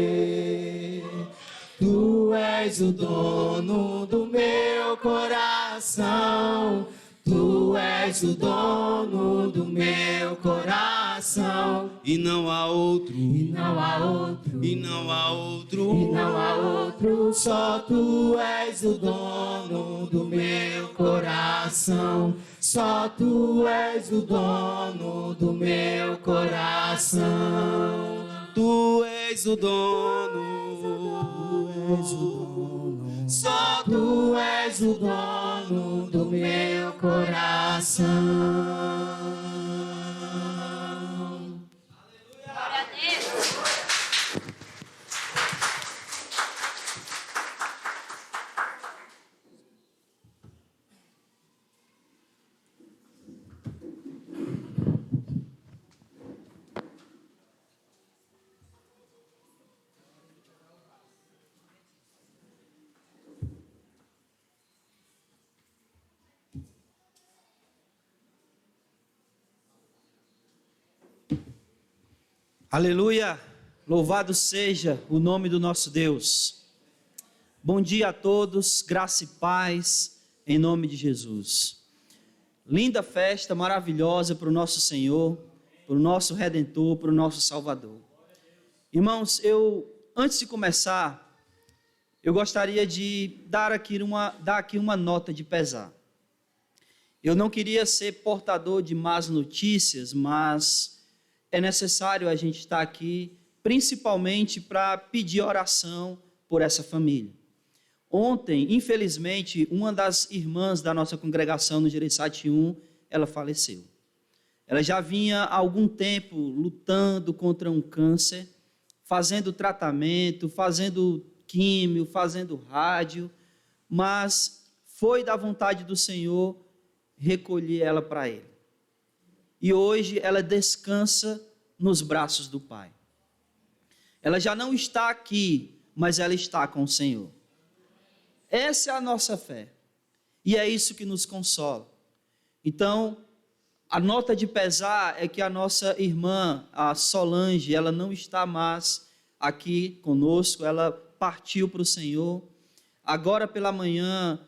Tu és o dono do meu coração. Tu és o dono do meu coração. e não há outro, E não há outro, e não há outro, e não há outro. Só tu és o dono do meu coração. Só tu és o dono do meu coração. tu és o dono, Tu és o dono. Só tu és o dono do meu coração. Aleluia! Louvado seja o nome do nosso Deus. Bom dia a todos, graça e paz, em nome de Jesus. Linda festa, maravilhosa para o nosso Senhor, para o nosso Redentor, para o nosso Salvador. Irmãos, antes de começar, eu gostaria de dar aqui uma nota de pesar. Eu não queria ser portador de más notícias, mas é necessário a gente estar aqui, principalmente para pedir oração por essa família. Ontem, infelizmente, uma das irmãs da nossa congregação no Gereissati 1, ela faleceu. Ela já vinha há algum tempo lutando contra um câncer, fazendo tratamento, fazendo químio, fazendo rádio, mas foi da vontade do Senhor recolher ela para Ele. E hoje ela descansa nos braços do Pai. Ela já não está aqui, mas ela está com o Senhor. Essa é a nossa fé. E é isso que nos consola. Então, a nota de pesar é que a nossa irmã, a Solange, ela não está mais aqui conosco, ela partiu para o Senhor. Agora pela manhã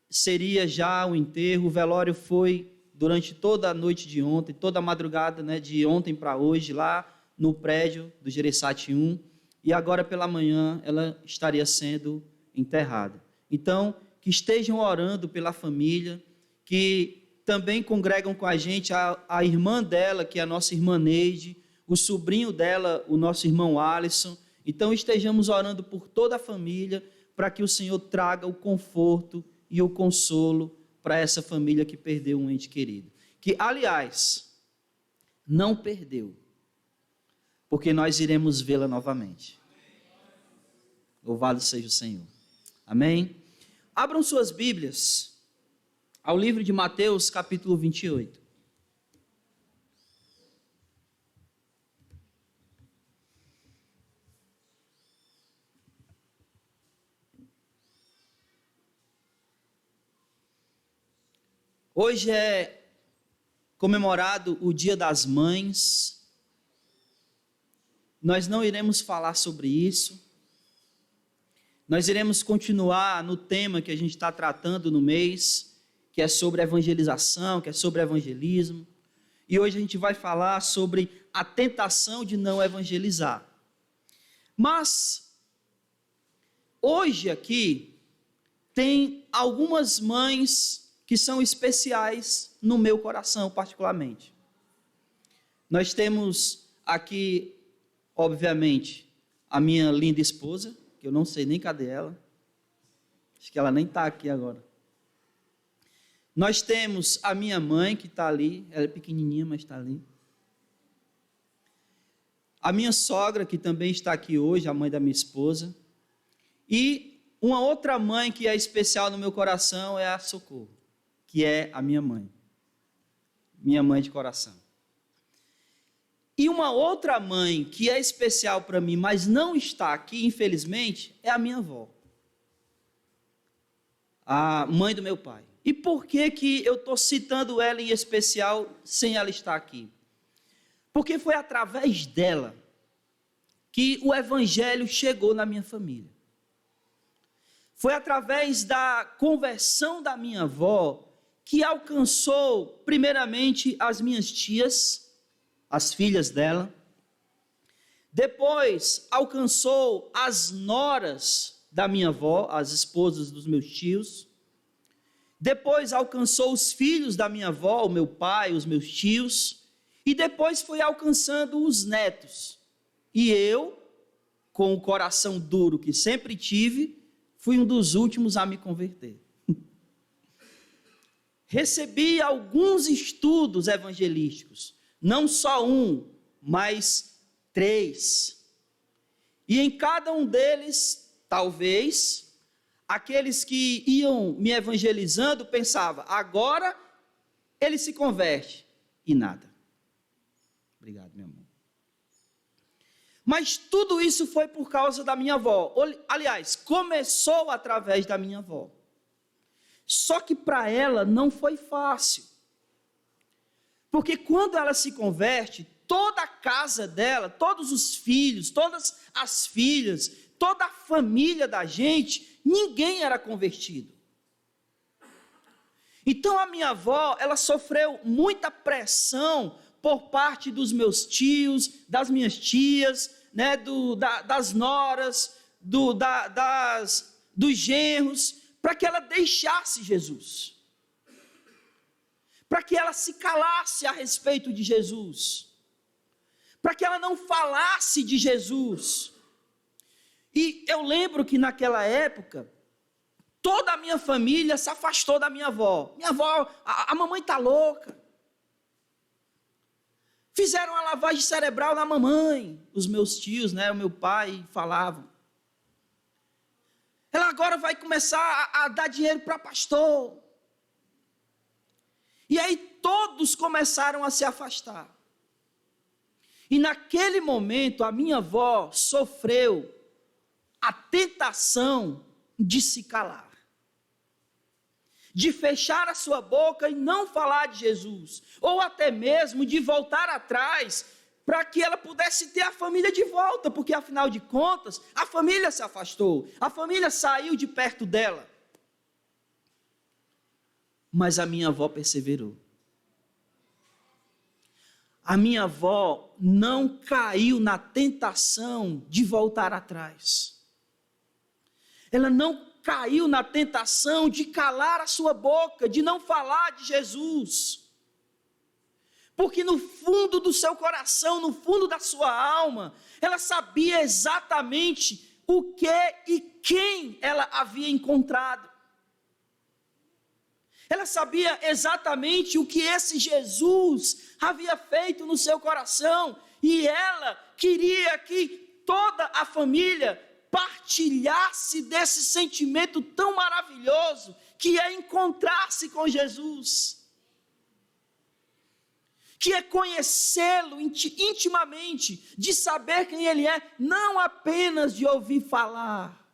seria já o enterro, o velório foi durante toda a noite de ontem, toda a madrugada, né, de ontem para hoje, lá no prédio do Gereissati 1, e agora pela manhã ela estaria sendo enterrada. Então, que estejam orando pela família, que também congregam com a gente a irmã dela, que é a nossa irmã Neide, o sobrinho dela, o nosso irmão Alisson. Então, estejamos orando por toda a família, para que o Senhor traga o conforto e o consolo para essa família que perdeu um ente querido. Que, aliás, não perdeu, porque nós iremos vê-la novamente. Louvado seja o Senhor. Amém? Abram suas Bíblias ao livro de Mateus, capítulo 28. Hoje é comemorado o Dia das Mães. Nós não iremos falar sobre isso, Nós iremos continuar no tema que a gente está tratando no mês, que é sobre evangelização, que é sobre evangelismo. E hoje a gente vai falar sobre a tentação de não evangelizar. Mas, hoje aqui, tem algumas mães que são especiais no meu coração, particularmente. Nós temos aqui, obviamente, a minha linda esposa, que eu não sei nem cadê ela. Acho que ela nem está aqui agora. Nós temos a minha mãe, que está ali, ela é pequenininha, mas está ali. A minha sogra, que também está aqui hoje, a mãe da minha esposa. E uma outra mãe que é especial no meu coração é a Socorro, que é a minha mãe de coração. E uma outra mãe que é especial para mim, mas não está aqui, infelizmente, é a minha avó, a mãe do meu pai. E por que eu estou citando ela em especial sem ela estar aqui? Porque foi através dela que o evangelho chegou na minha família. Foi através da conversão da minha avó que alcançou, primeiramente, as minhas tias, as filhas dela. Depois, alcançou as noras da minha avó, as esposas dos meus tios. Depois alcançou os filhos da minha avó, o meu pai, os meus tios, e depois foi alcançando os netos. E eu, com o coração duro que sempre tive, fui um dos últimos a me converter. Recebi alguns estudos evangelísticos, não só um, mas 3. E em cada um deles, talvez, aqueles que iam me evangelizando pensavam, agora ele se converte. E nada. Obrigado, meu amor. Mas tudo isso foi por causa da minha avó. Aliás, começou através da minha avó. Só que para ela não foi fácil. Porque quando ela se converte, toda a casa dela, todos os filhos, todas as filhas, toda a família da gente, ninguém era convertido. Então a minha avó, ela sofreu muita pressão por parte dos meus tios, das minhas tias, né, das noras, dos genros, para que ela deixasse Jesus. Para que ela se calasse a respeito de Jesus. Para que ela não falasse de Jesus. E eu lembro que naquela época, toda a minha família se afastou da minha avó. Minha avó, a mamãe está louca. Fizeram uma lavagem cerebral na mamãe. Os meus tios, né, o meu pai falavam. Ela agora vai começar a dar dinheiro para pastor. E aí todos começaram a se afastar. E naquele momento a minha avó sofreu a tentação de se calar. De fechar a sua boca e não falar de Jesus. Ou até mesmo de voltar atrás para que ela pudesse ter a família de volta. Porque afinal de contas, a família se afastou. A família saiu de perto dela. Mas a minha avó perseverou. A minha avó não caiu na tentação de voltar atrás. Ela não caiu na tentação de calar a sua boca, de não falar de Jesus. Porque no fundo do seu coração, no fundo da sua alma, ela sabia exatamente o que e quem ela havia encontrado. Ela sabia exatamente o que esse Jesus havia feito no seu coração. E ela queria que toda a família partilhasse desse sentimento tão maravilhoso que é encontrar-se com Jesus. Que é conhecê-lo intimamente, de saber quem Ele é, não apenas de ouvir falar,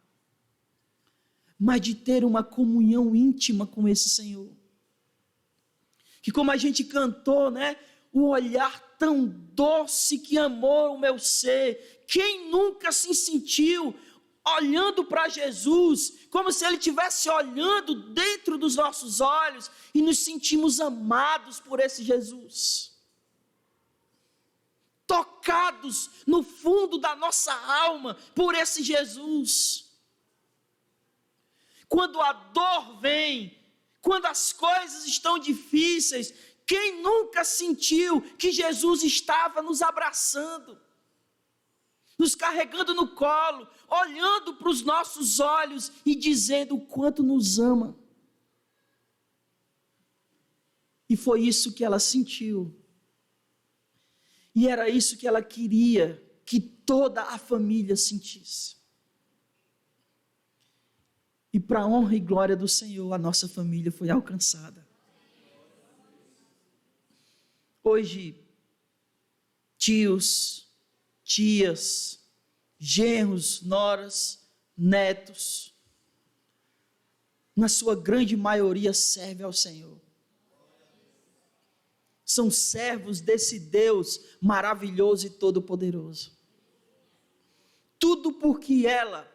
mas de ter uma comunhão íntima com esse Senhor. Que como a gente cantou, né? O olhar tão doce que amou o meu ser. Quem nunca se sentiu olhando para Jesus, como se Ele estivesse olhando dentro dos nossos olhos e nos sentimos amados por esse Jesus. Tocados no fundo da nossa alma por esse Jesus. Quando a dor vem, quando as coisas estão difíceis, quem nunca sentiu que Jesus estava nos abraçando, nos carregando no colo, olhando para os nossos olhos e dizendo o quanto nos ama? E foi isso que ela sentiu. E era isso que ela queria que toda a família sentisse. E para a honra e glória do Senhor, a nossa família foi alcançada. Hoje, tios, tias, genros, noras, netos, na sua grande maioria servem ao Senhor. São servos desse Deus maravilhoso e todo-poderoso. Tudo porque ela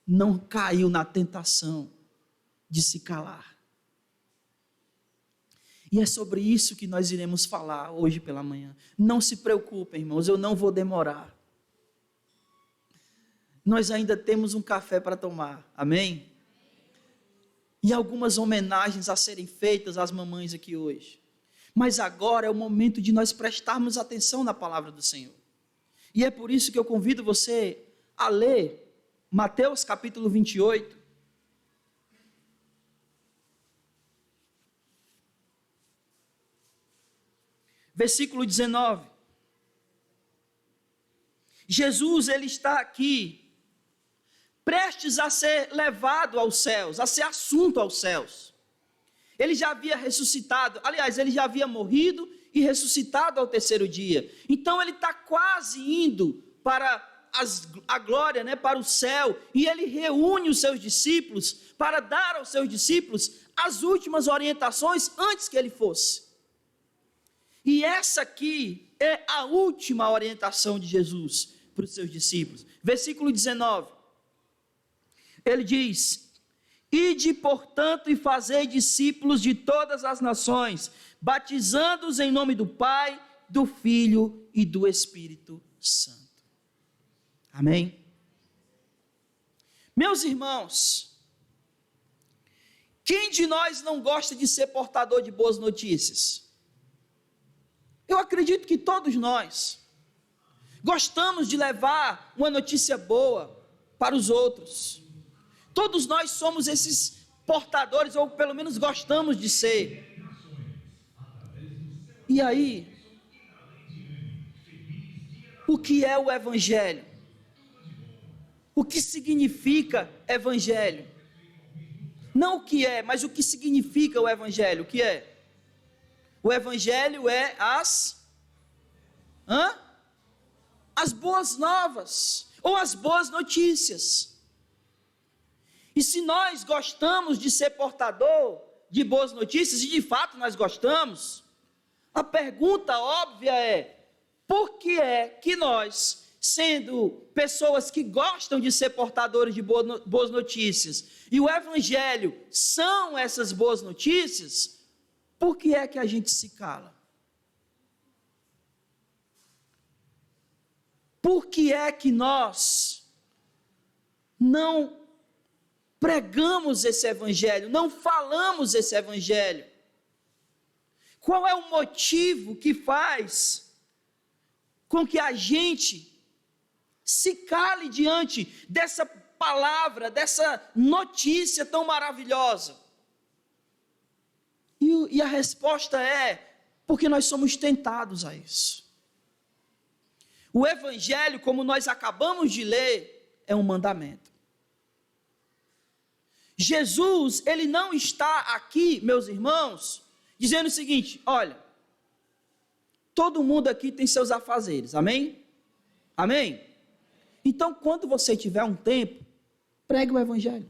não caiu na tentação de se calar. E é sobre isso que nós iremos falar hoje pela manhã. Não se preocupem, irmãos, eu não vou demorar. Nós ainda temos um café para tomar, amém? E algumas homenagens a serem feitas às mamães aqui hoje. Mas agora é o momento de nós prestarmos atenção na palavra do Senhor. E é por isso que eu convido você a ler Mateus capítulo 28. Versículo 19. Jesus, ele está aqui, prestes a ser levado aos céus, a ser assunto aos céus. Ele já havia ressuscitado, aliás, ele já havia morrido e ressuscitado ao terceiro dia. Então ele está quase indo para a glória, né, para o céu, e ele reúne os seus discípulos para dar aos seus discípulos as últimas orientações antes que ele fosse. E essa aqui é a última orientação de Jesus para os seus discípulos. Versículo 19. Ele diz: ide, portanto, e fazei discípulos de todas as nações, batizando-os em nome do Pai, do Filho e do Espírito Santo. Amém? Meus irmãos, quem de nós não gosta de ser portador de boas notícias? Eu acredito que todos nós gostamos de levar uma notícia boa para os outros. Todos nós somos esses portadores, ou pelo menos gostamos de ser. E aí, o que é o Evangelho? O que significa Evangelho? Não o que é, mas o que significa o Evangelho? O que é? O Evangelho é as boas novas, ou as boas notícias. E se nós gostamos de ser portador de boas notícias, e de fato nós gostamos, a pergunta óbvia é: por que é que nós, sendo pessoas que gostam de ser portadores de boas notícias, e o Evangelho são essas boas notícias, por que é que a gente se cala? Por que é que nós não pregamos esse Evangelho, não falamos esse Evangelho? Qual é o motivo que faz com que a gente se cale diante dessa palavra, dessa notícia tão maravilhosa? E a resposta é: porque nós somos tentados a isso. O Evangelho, como nós acabamos de ler, é um mandamento. Jesus, ele não está aqui, meus irmãos, dizendo o seguinte: olha, todo mundo aqui tem seus afazeres, amém? Amém? Então, quando você tiver um tempo, pregue o Evangelho.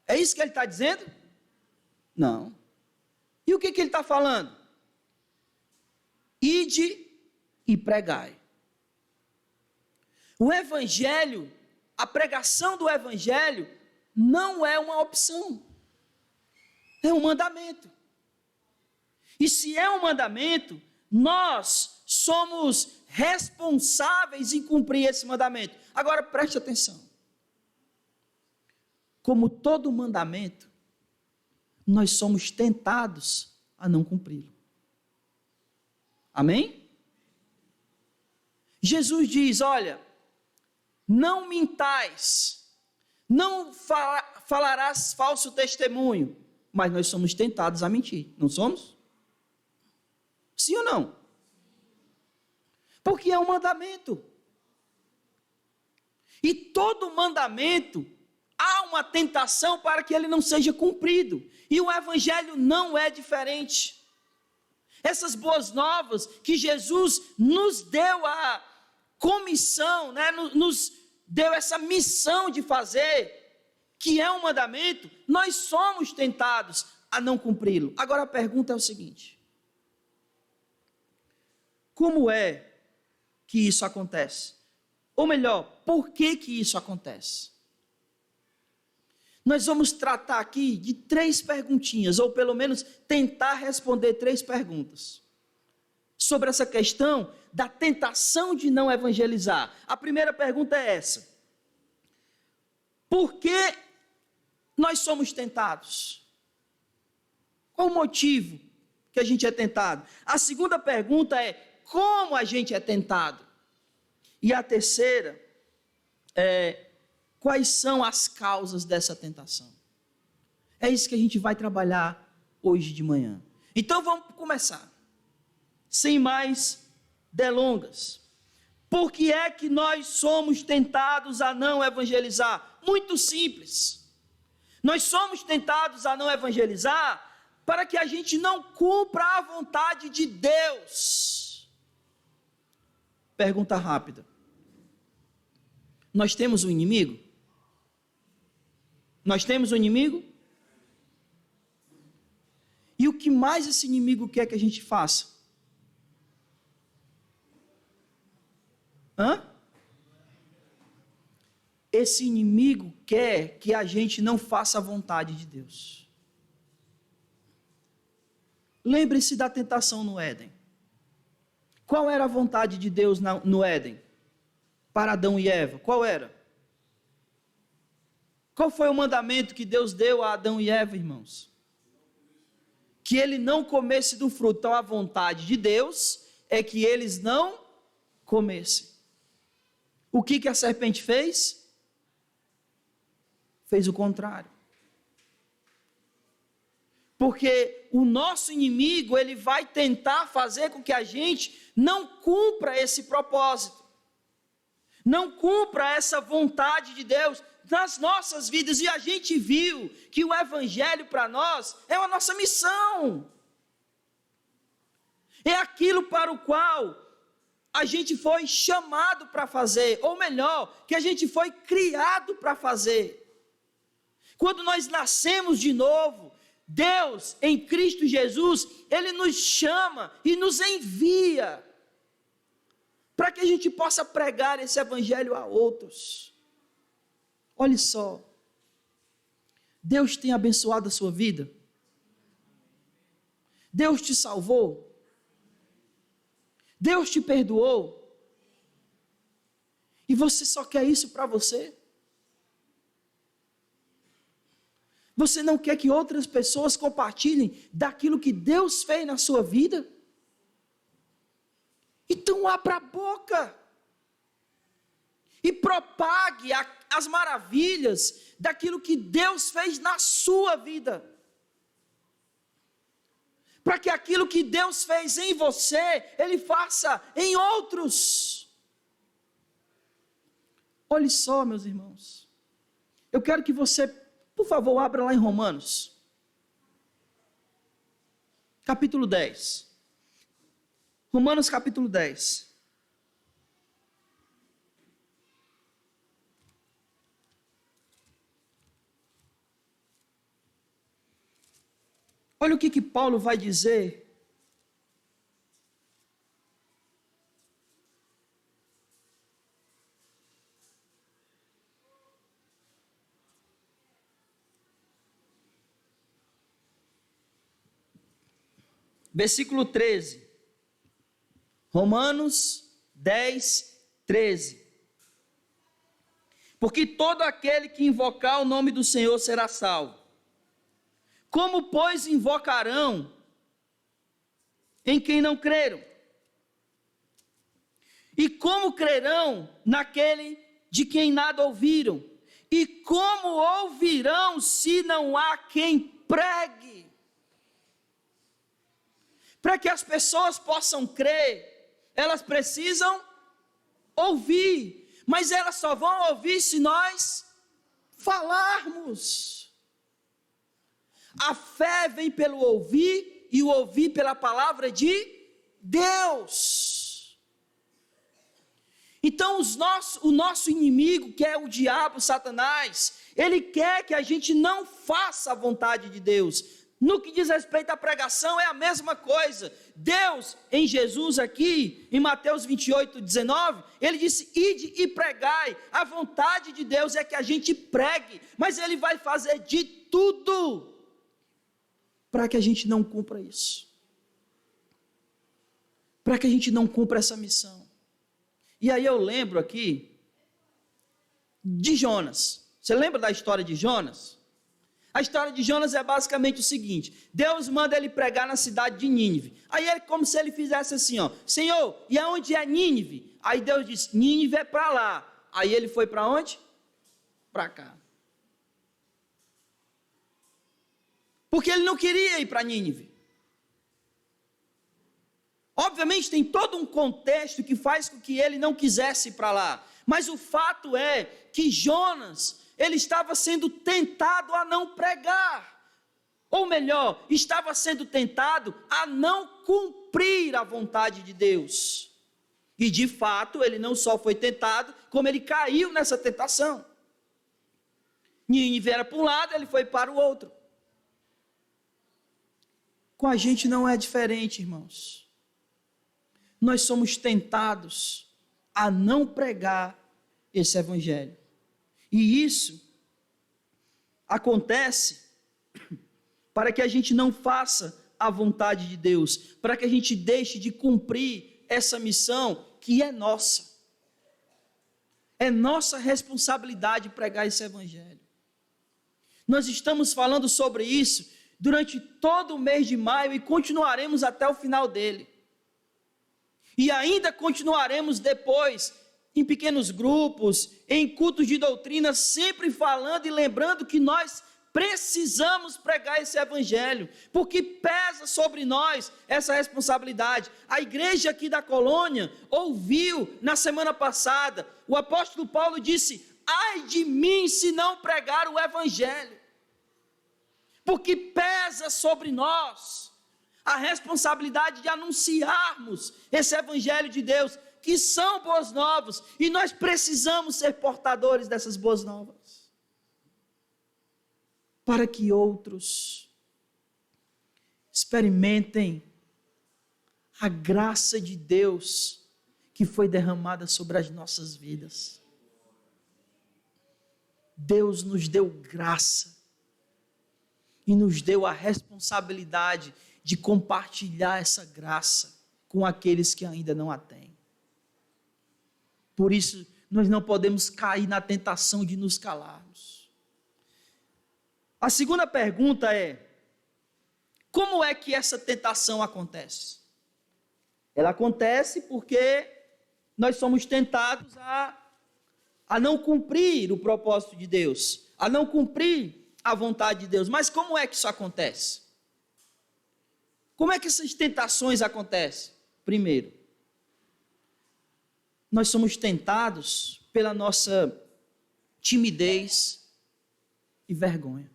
É isso que ele está dizendo? Não. E o que ele está falando? Ide e pregai. O Evangelho a pregação do evangelho não é uma opção, é um mandamento. E se é um mandamento, nós somos responsáveis em cumprir esse mandamento. Agora preste atenção. Como todo mandamento, nós somos tentados a não cumpri-lo. Amém? Jesus diz, olha, não mintais, não falarás falso testemunho, mas nós somos tentados a mentir, não somos? Sim ou não? Porque é um mandamento. E todo mandamento, há uma tentação para que ele não seja cumprido. E o evangelho não é diferente. Essas boas novas que Jesus nos deu a comissão, né, nos deu essa missão de fazer, que é um mandamento, nós somos tentados a não cumpri-lo. Agora a pergunta é o seguinte: como é que isso acontece? Ou melhor, por que que isso acontece? Nós vamos tratar aqui de 3 perguntinhas, ou pelo menos tentar responder 3 perguntas sobre essa questão da tentação de não evangelizar. A primeira pergunta é essa: por que nós somos tentados? Qual o motivo que a gente é tentado? A segunda pergunta é: como a gente é tentado? E a terceira é: quais são as causas dessa tentação? É isso que a gente vai trabalhar hoje de manhã. Então vamos começar. Sem mais delongas. Por que é que nós somos tentados a não evangelizar? Muito simples. Nós somos tentados a não evangelizar para que a gente não cumpra a vontade de Deus. Pergunta rápida. Nós temos um inimigo? Nós temos um inimigo? E o que mais esse inimigo quer que a gente faça? Esse inimigo quer que a gente não faça a vontade de Deus. Lembre-se da tentação no Éden. Qual era a vontade de Deus no Éden? Para Adão e Eva, qual era? Qual foi o mandamento que Deus deu a Adão e Eva, irmãos? Que ele não comesse do fruto. Então a vontade de Deus é que eles não comessem. O que a serpente fez? Fez o contrário. Porque o nosso inimigo, ele vai tentar fazer com que a gente não cumpra esse propósito. Não cumpra essa vontade de Deus nas nossas vidas. E a gente viu que o evangelho para nós é a nossa missão. É aquilo para o qual a gente foi chamado para fazer, ou melhor, que a gente foi criado para fazer. Quando nós nascemos de novo, Deus, em Cristo Jesus, Ele nos chama e nos envia para que a gente possa pregar esse evangelho a outros. Olhe só, Deus tem abençoado a sua vida? Deus te salvou? Deus te perdoou? E você só quer isso para você? Você não quer que outras pessoas compartilhem daquilo que Deus fez na sua vida? Então abra a boca e propague as maravilhas daquilo que Deus fez na sua vida. Para que aquilo que Deus fez em você, Ele faça em outros. Olhe só, meus irmãos. Eu quero que você, por favor, abra lá em Romanos. Capítulo 10. Romanos capítulo 10. Olha o que Paulo vai dizer. versículo 13. Romanos 10, 13. Porque todo aquele que invocar o nome do Senhor será salvo. Como, pois, invocarão em quem não creram? E como crerão naquele de quem nada ouviram? E como ouvirão se não há quem pregue? Para que as pessoas possam crer, elas precisam ouvir, mas elas só vão ouvir se nós falarmos. A fé vem pelo ouvir e o ouvir pela palavra de Deus. Então o nosso inimigo, que é o diabo, Satanás, ele quer que a gente não faça a vontade de Deus. No que diz respeito à pregação é a mesma coisa. Deus, em Jesus aqui, em Mateus 28, 19, ele disse: ide e pregai. A vontade de Deus é que a gente pregue, mas ele vai fazer de tudo para que a gente não cumpra isso, para que a gente não cumpra essa missão. E aí eu lembro aqui de Jonas. Você lembra da história de Jonas? A história de Jonas é basicamente o seguinte: Deus manda ele pregar na cidade de Nínive. Aí é como se ele fizesse assim, ó: Senhor, e aonde é Nínive? Aí Deus disse: Nínive é para lá. Aí ele foi para onde? Para cá. Porque ele não queria ir para Nínive. Obviamente tem todo um contexto que faz com que ele não quisesse ir para lá. Mas o fato é que Jonas, ele estava sendo tentado a não pregar. Ou melhor, estava sendo tentado a não cumprir a vontade de Deus. E de fato, ele não só foi tentado, como ele caiu nessa tentação. Nínive era para um lado, ele foi para o outro. Com a gente não é diferente, irmãos. Nós somos tentados a não pregar esse evangelho. E isso acontece para que a gente não faça a vontade de Deus, para que a gente deixe de cumprir essa missão que é nossa. É nossa responsabilidade pregar esse evangelho. Nós estamos falando sobre isso durante todo o mês de maio e continuaremos até o final dele. E ainda continuaremos depois, em pequenos grupos, em cultos de doutrina, sempre falando e lembrando que nós precisamos pregar esse evangelho, porque pesa sobre nós essa responsabilidade. A igreja aqui da colônia ouviu na semana passada, o apóstolo Paulo disse: ai de mim se não pregar o evangelho, porque pesa sobre nós a responsabilidade de anunciarmos esse evangelho de Deus, que são boas novas, e nós precisamos ser portadores dessas boas novas, para que outros experimentem a graça de Deus que foi derramada sobre as nossas vidas. Deus nos deu graça e nos deu a responsabilidade de compartilhar essa graça com aqueles que ainda não a têm. Por isso, nós não podemos cair na tentação de nos calarmos. A segunda pergunta é: como é que essa tentação acontece? Ela acontece porque nós somos tentados a não cumprir o propósito de Deus, a não cumprir a vontade de Deus. Mas como é que isso acontece? Como é que essas tentações acontecem? Primeiro, nós somos tentados pela nossa timidez e vergonha.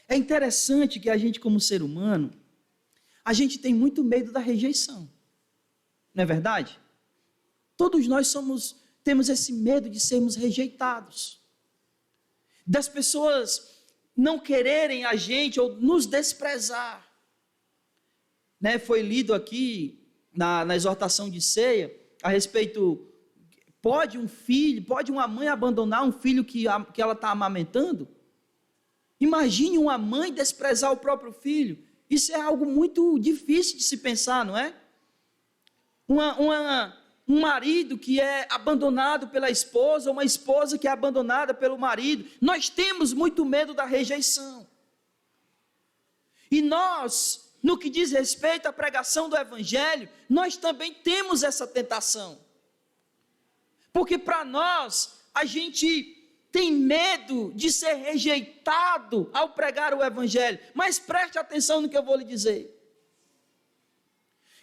É interessante que a gente, como ser humano, a gente tem muito medo da rejeição. Não é verdade? Todos nós temos esse medo de sermos rejeitados, das pessoas não quererem a gente ou nos desprezar. Foi lido aqui na exortação de ceia a respeito: pode uma mãe abandonar um filho que ela está amamentando? Imagine uma mãe desprezar o próprio filho. Isso é algo muito difícil de se pensar, não é? Um marido que é abandonado pela esposa, uma esposa que é abandonada pelo marido. Nós temos muito medo da rejeição. E nós, no que diz respeito à pregação do Evangelho, nós também temos essa tentação. Porque para nós, a gente tem medo de ser rejeitado ao pregar o Evangelho. Mas preste atenção no que eu vou lhe dizer.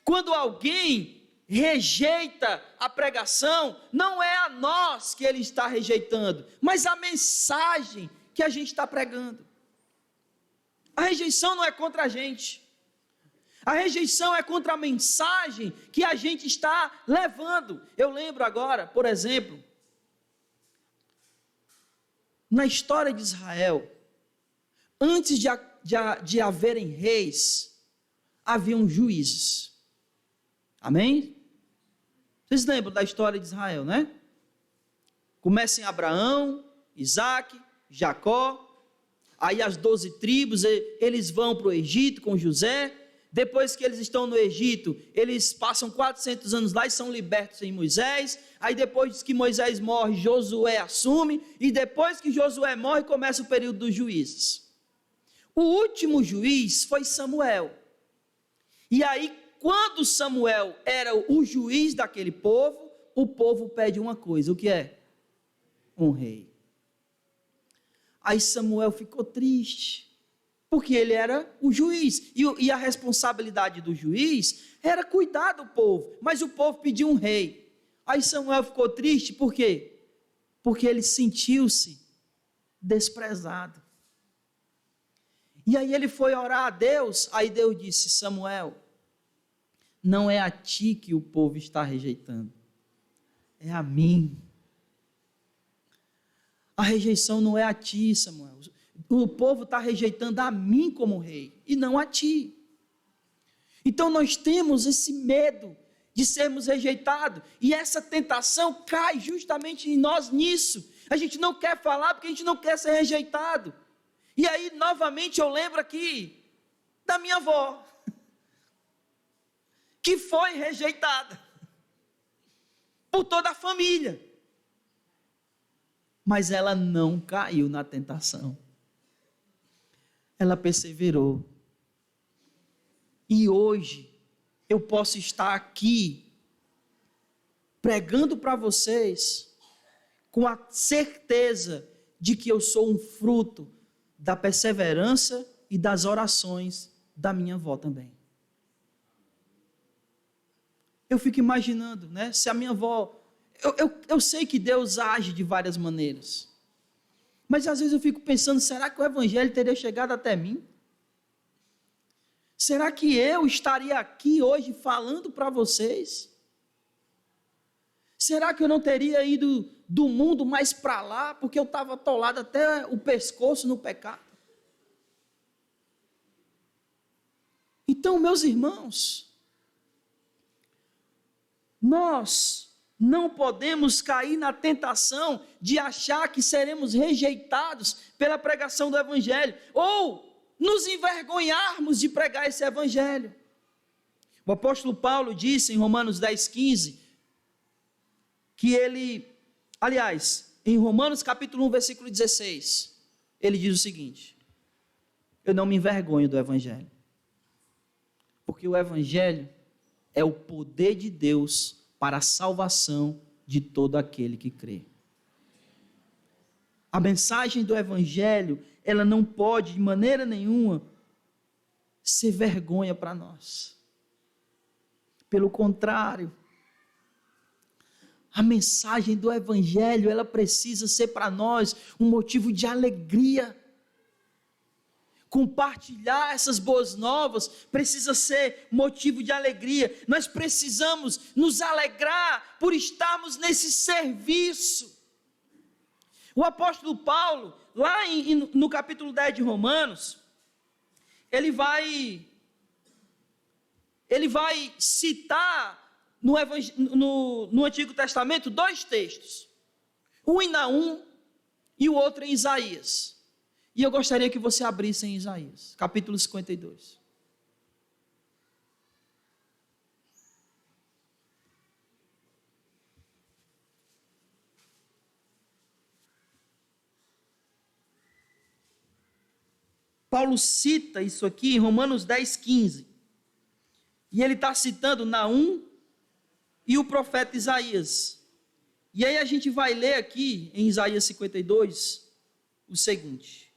Quando alguém rejeita a pregação, não é a nós que ele está rejeitando, mas a mensagem que a gente está pregando. A rejeição não é contra a gente. A rejeição é contra a mensagem que a gente está levando. Eu lembro agora, por exemplo, na história de Israel, antes de haverem reis, haviam juízes. Amém? Vocês lembram da história de Israel, né? Começa em Abraão, Isaac, Jacó, aí as 12 tribos, eles vão para o Egito com José. Depois que eles estão no Egito, eles passam 400 anos lá e são libertos em Moisés. Aí depois que Moisés morre, Josué assume. E depois que Josué morre, começa o período dos juízes. O último juiz foi Samuel. E aí, quando Samuel era o juiz daquele povo, o povo pede uma coisa. O que é? Um rei. Aí Samuel ficou triste, porque ele era o juiz, e a responsabilidade do juiz era cuidar do povo, mas o povo pediu um rei. Aí Samuel ficou triste, por quê? Porque ele sentiu-se desprezado. E aí ele foi orar a Deus, aí Deus disse: Samuel, não é a ti que o povo está rejeitando, é a mim. A rejeição não é a ti, Samuel. O povo está rejeitando a mim como rei, e não a ti. Então nós temos esse medo de sermos rejeitados, e essa tentação cai justamente em nós nisso. A gente não quer falar porque a gente não quer ser rejeitado. E aí, novamente, eu lembro aqui da minha avó, que foi rejeitada por toda a família. Mas ela não caiu na tentação. Ela perseverou. E hoje eu posso estar aqui pregando para vocês com a certeza de que eu sou um fruto da perseverança e das orações da minha avó também. Eu fico imaginando, né? Se a minha avó... Eu sei que Deus age de várias maneiras. Mas às vezes eu fico pensando, será que o Evangelho teria chegado até mim? Será que eu estaria aqui hoje falando para vocês? Será que eu não teria ido do mundo mais para lá, porque eu estava atolado até o pescoço no pecado? Então, meus irmãos, nós não podemos cair na tentação de achar que seremos rejeitados pela pregação do Evangelho, ou nos envergonharmos de pregar esse Evangelho. O apóstolo Paulo disse em Romanos 10:15, que ele, aliás, em Romanos capítulo 1, versículo 16, ele diz o seguinte: eu não me envergonho do Evangelho, porque o Evangelho é o poder de Deus para a salvação de todo aquele que crê. A mensagem do Evangelho, ela não pode de maneira nenhuma ser vergonha para nós. Pelo contrário, a mensagem do Evangelho, ela precisa ser para nós um motivo de alegria. Compartilhar essas boas novas precisa ser motivo de alegria. Nós precisamos nos alegrar por estarmos nesse serviço. O apóstolo Paulo, lá no capítulo 10 de Romanos, ele vai citar no Antigo Testamento 2 textos. Um em Naum e o outro em Isaías. E eu gostaria que você abrisse em Isaías, capítulo 52. Paulo cita isso aqui em Romanos 10, 15. E ele está citando Naum e o profeta Isaías. E aí a gente vai ler aqui em Isaías 52 o seguinte.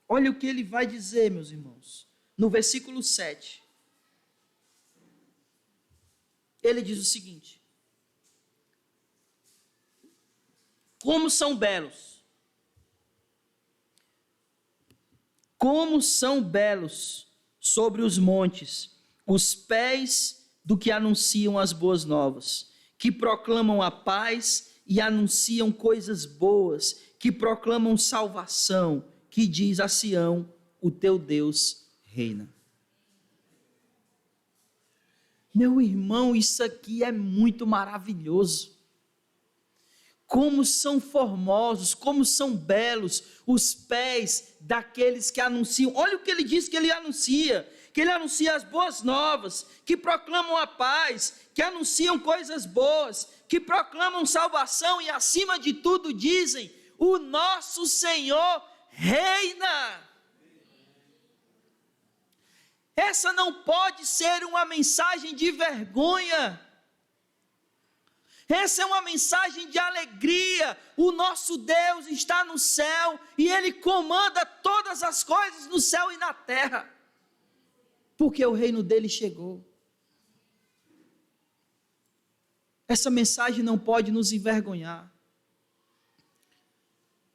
Olha o que ele vai dizer, meus irmãos, no versículo 7. Ele diz o seguinte: como são belos sobre os montes os pés do que anunciam as boas novas, que proclamam a paz e anunciam coisas boas, que proclamam salvação, que diz a Sião: o teu Deus reina. Meu irmão, isso aqui é muito maravilhoso. Como são formosos, como são belos os pés daqueles que anunciam. Olha o que ele diz que ele anuncia as boas novas, que proclamam a paz, que anunciam coisas boas, que proclamam salvação e acima de tudo dizem: o nosso Senhor reina. Essa não pode ser uma mensagem de vergonha. Essa é uma mensagem de alegria. O nosso Deus está no céu e Ele comanda todas as coisas no céu e na terra, porque o reino dele chegou. Essa mensagem não pode nos envergonhar.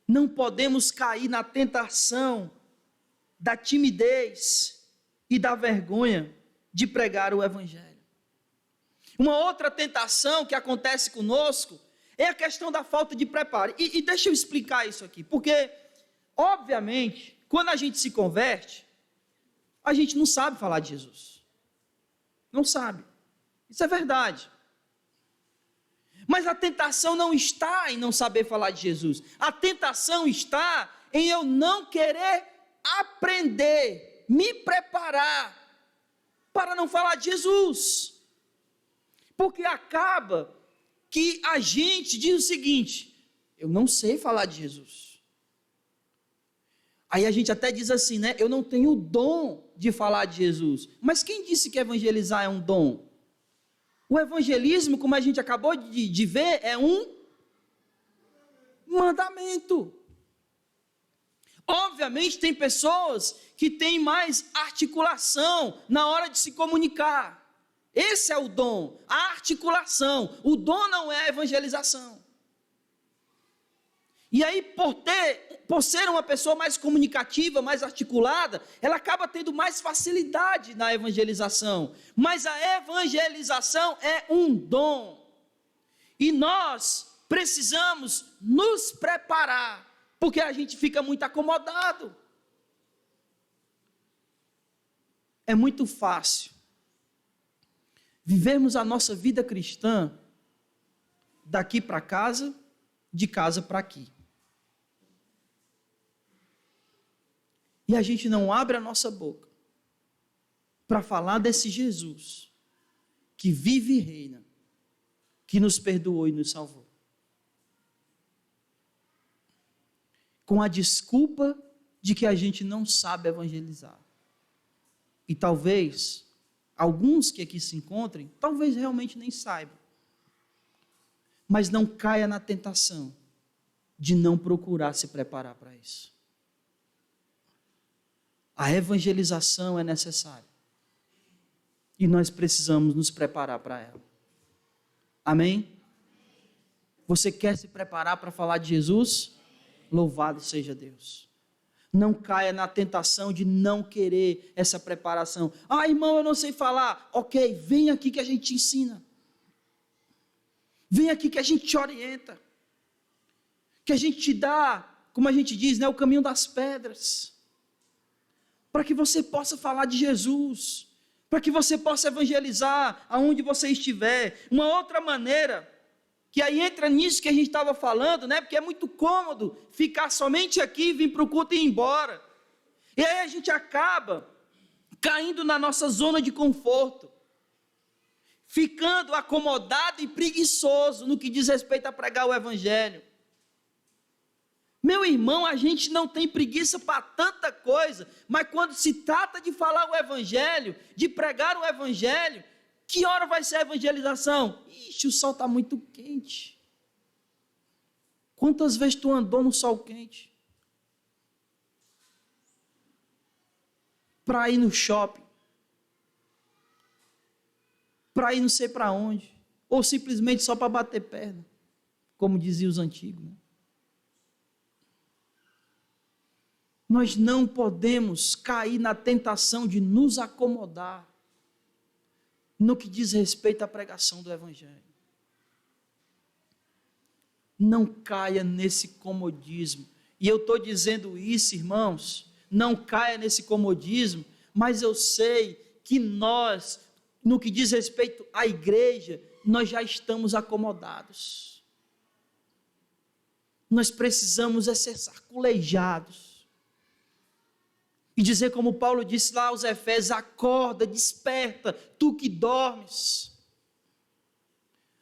Não podemos cair na tentação da timidez e da vergonha de pregar o evangelho. Uma outra tentação que acontece conosco é a questão da falta de preparo. E deixa eu explicar isso aqui, porque, obviamente, quando a gente se converte, a gente não sabe falar de Jesus. Não sabe. Isso é verdade. Mas a tentação não está em não saber falar de Jesus. A tentação está em eu não querer aprender, me preparar para não falar de Jesus. Porque acaba que a gente diz o seguinte: eu não sei falar de Jesus. Aí a gente até diz assim, né? Eu não tenho o dom de falar de Jesus. Mas quem disse que evangelizar é um dom? O evangelismo, como a gente acabou de ver, é um mandamento. Obviamente tem pessoas que têm mais articulação na hora de se comunicar. Esse é o dom, a articulação. O dom não é a evangelização. E aí, por ser uma pessoa mais comunicativa, mais articulada, ela acaba tendo mais facilidade na evangelização. Mas a evangelização é um dom. E nós precisamos nos preparar, porque a gente fica muito acomodado. É muito fácil vivemos a nossa vida cristã daqui para casa, de casa para aqui. E a gente não abre a nossa boca para falar desse Jesus que vive e reina, que nos perdoou e nos salvou. Com a desculpa de que a gente não sabe evangelizar. E talvez alguns que aqui se encontrem, talvez realmente nem saibam. Mas não caia na tentação de não procurar se preparar para isso. A evangelização é necessária. E nós precisamos nos preparar para ela. Amém? Você quer se preparar para falar de Jesus? Louvado seja Deus. Não caia na tentação de não querer essa preparação. Ah, irmão, eu não sei falar. Ok, vem aqui que a gente te ensina. Vem aqui que a gente te orienta. Que a gente te dá, como a gente diz, né, o caminho das pedras. Para que você possa falar de Jesus. Para que você possa evangelizar aonde você estiver. Uma outra maneira, que aí entra nisso que a gente estava falando, né? Porque é muito cômodo ficar somente aqui, vir para o culto e ir embora. E aí a gente acaba caindo na nossa zona de conforto, ficando acomodado e preguiçoso no que diz respeito a pregar o evangelho. Meu irmão, a gente não tem preguiça para tanta coisa, mas quando se trata de falar o evangelho, de pregar o evangelho, que hora vai ser a evangelização? Ixi, o sol está muito quente. Quantas vezes tu andou no sol quente? Para ir no shopping, para ir não sei para onde, ou simplesmente só para bater perna, como diziam os antigos, né? Nós não podemos cair na tentação de nos acomodar no que diz respeito à pregação do evangelho. Não caia nesse comodismo. E eu estou dizendo isso, irmãos, não caia nesse comodismo, mas eu sei que nós, no que diz respeito à igreja, nós já estamos acomodados. Nós precisamos ser saculejados. E dizer como Paulo disse lá aos Efésios: acorda, desperta, tu que dormes.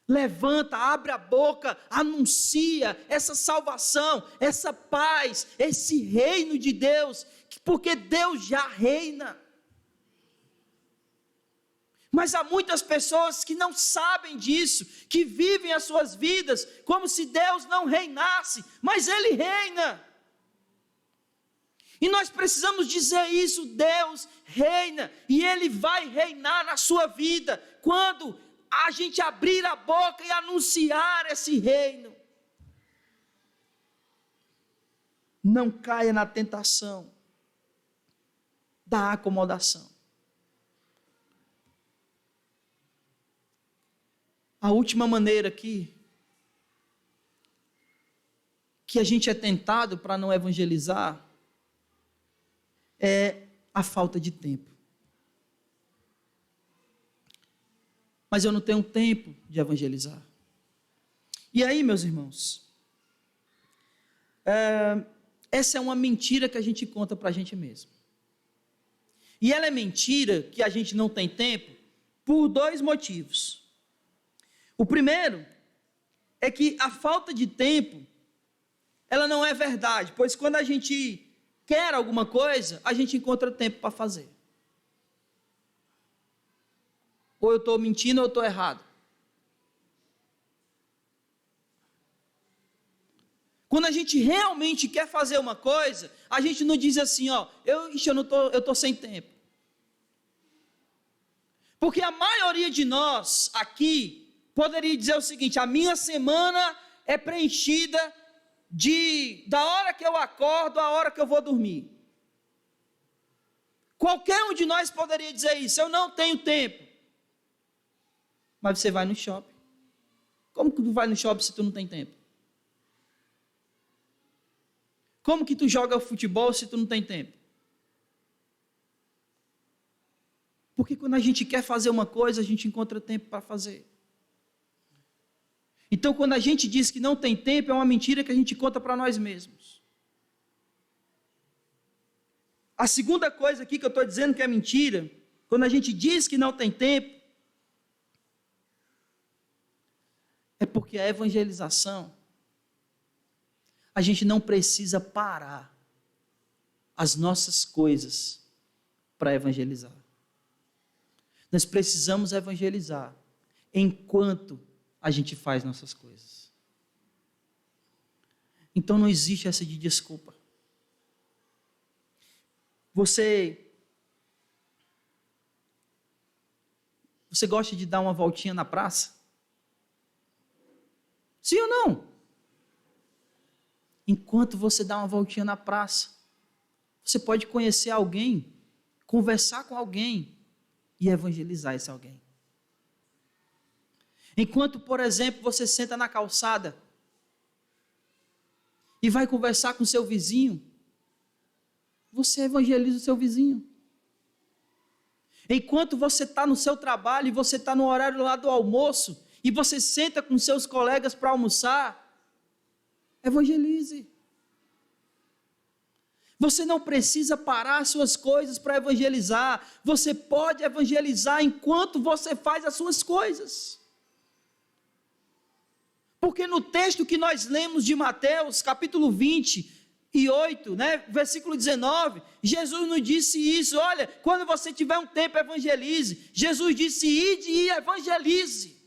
Levanta, abre a boca, anuncia essa salvação, essa paz, esse reino de Deus, porque Deus já reina. Mas há muitas pessoas que não sabem disso, que vivem as suas vidas como se Deus não reinasse, mas Ele reina. E nós precisamos dizer isso: Deus reina, e Ele vai reinar na sua vida, quando a gente abrir a boca e anunciar esse reino. Não caia na tentação da acomodação. A última maneira aqui que a gente é tentado para não evangelizar é a falta de tempo. Mas eu não tenho tempo de evangelizar. E aí, meus irmãos, essa é uma mentira que a gente conta para a gente mesmo. E ela é mentira que a gente não tem tempo por dois motivos. O primeiro é que a falta de tempo, ela não é verdade, pois quando a gente quer alguma coisa, a gente encontra tempo para fazer. Ou eu estou mentindo ou eu estou errado. Quando a gente realmente quer fazer uma coisa, a gente não diz assim, ó, eu estou sem tempo. Porque a maioria de nós aqui poderia dizer o seguinte: a minha semana é preenchida da hora que eu acordo à hora que eu vou dormir. Qualquer um de nós poderia dizer isso: eu não tenho tempo. Mas você vai no shopping. Como que tu vai no shopping se tu não tem tempo? Como que tu joga futebol se tu não tem tempo? Porque quando a gente quer fazer uma coisa, a gente encontra tempo para fazer. Então, quando a gente diz que não tem tempo, é uma mentira que a gente conta para nós mesmos. A segunda coisa aqui que eu estou dizendo que é mentira, quando a gente diz que não tem tempo, é porque a evangelização, a gente não precisa parar as nossas coisas para evangelizar. Nós precisamos evangelizar enquanto a gente faz nossas coisas. Então não existe essa de desculpa. Você gosta de dar uma voltinha na praça? Sim ou não? Enquanto você dá uma voltinha na praça, você pode conhecer alguém, conversar com alguém e evangelizar esse alguém. Enquanto, por exemplo, você senta na calçada e vai conversar com seu vizinho, você evangeliza o seu vizinho. Enquanto você está no seu trabalho e você está no horário lá do almoço e você senta com seus colegas para almoçar, evangelize. Você não precisa parar as suas coisas para evangelizar. Você pode evangelizar enquanto você faz as suas coisas. Porque no texto que nós lemos de Mateus, capítulo 20, e 8, né? Versículo 19, Jesus nos disse isso, olha, quando você tiver um tempo, evangelize. Jesus disse, ide e evangelize.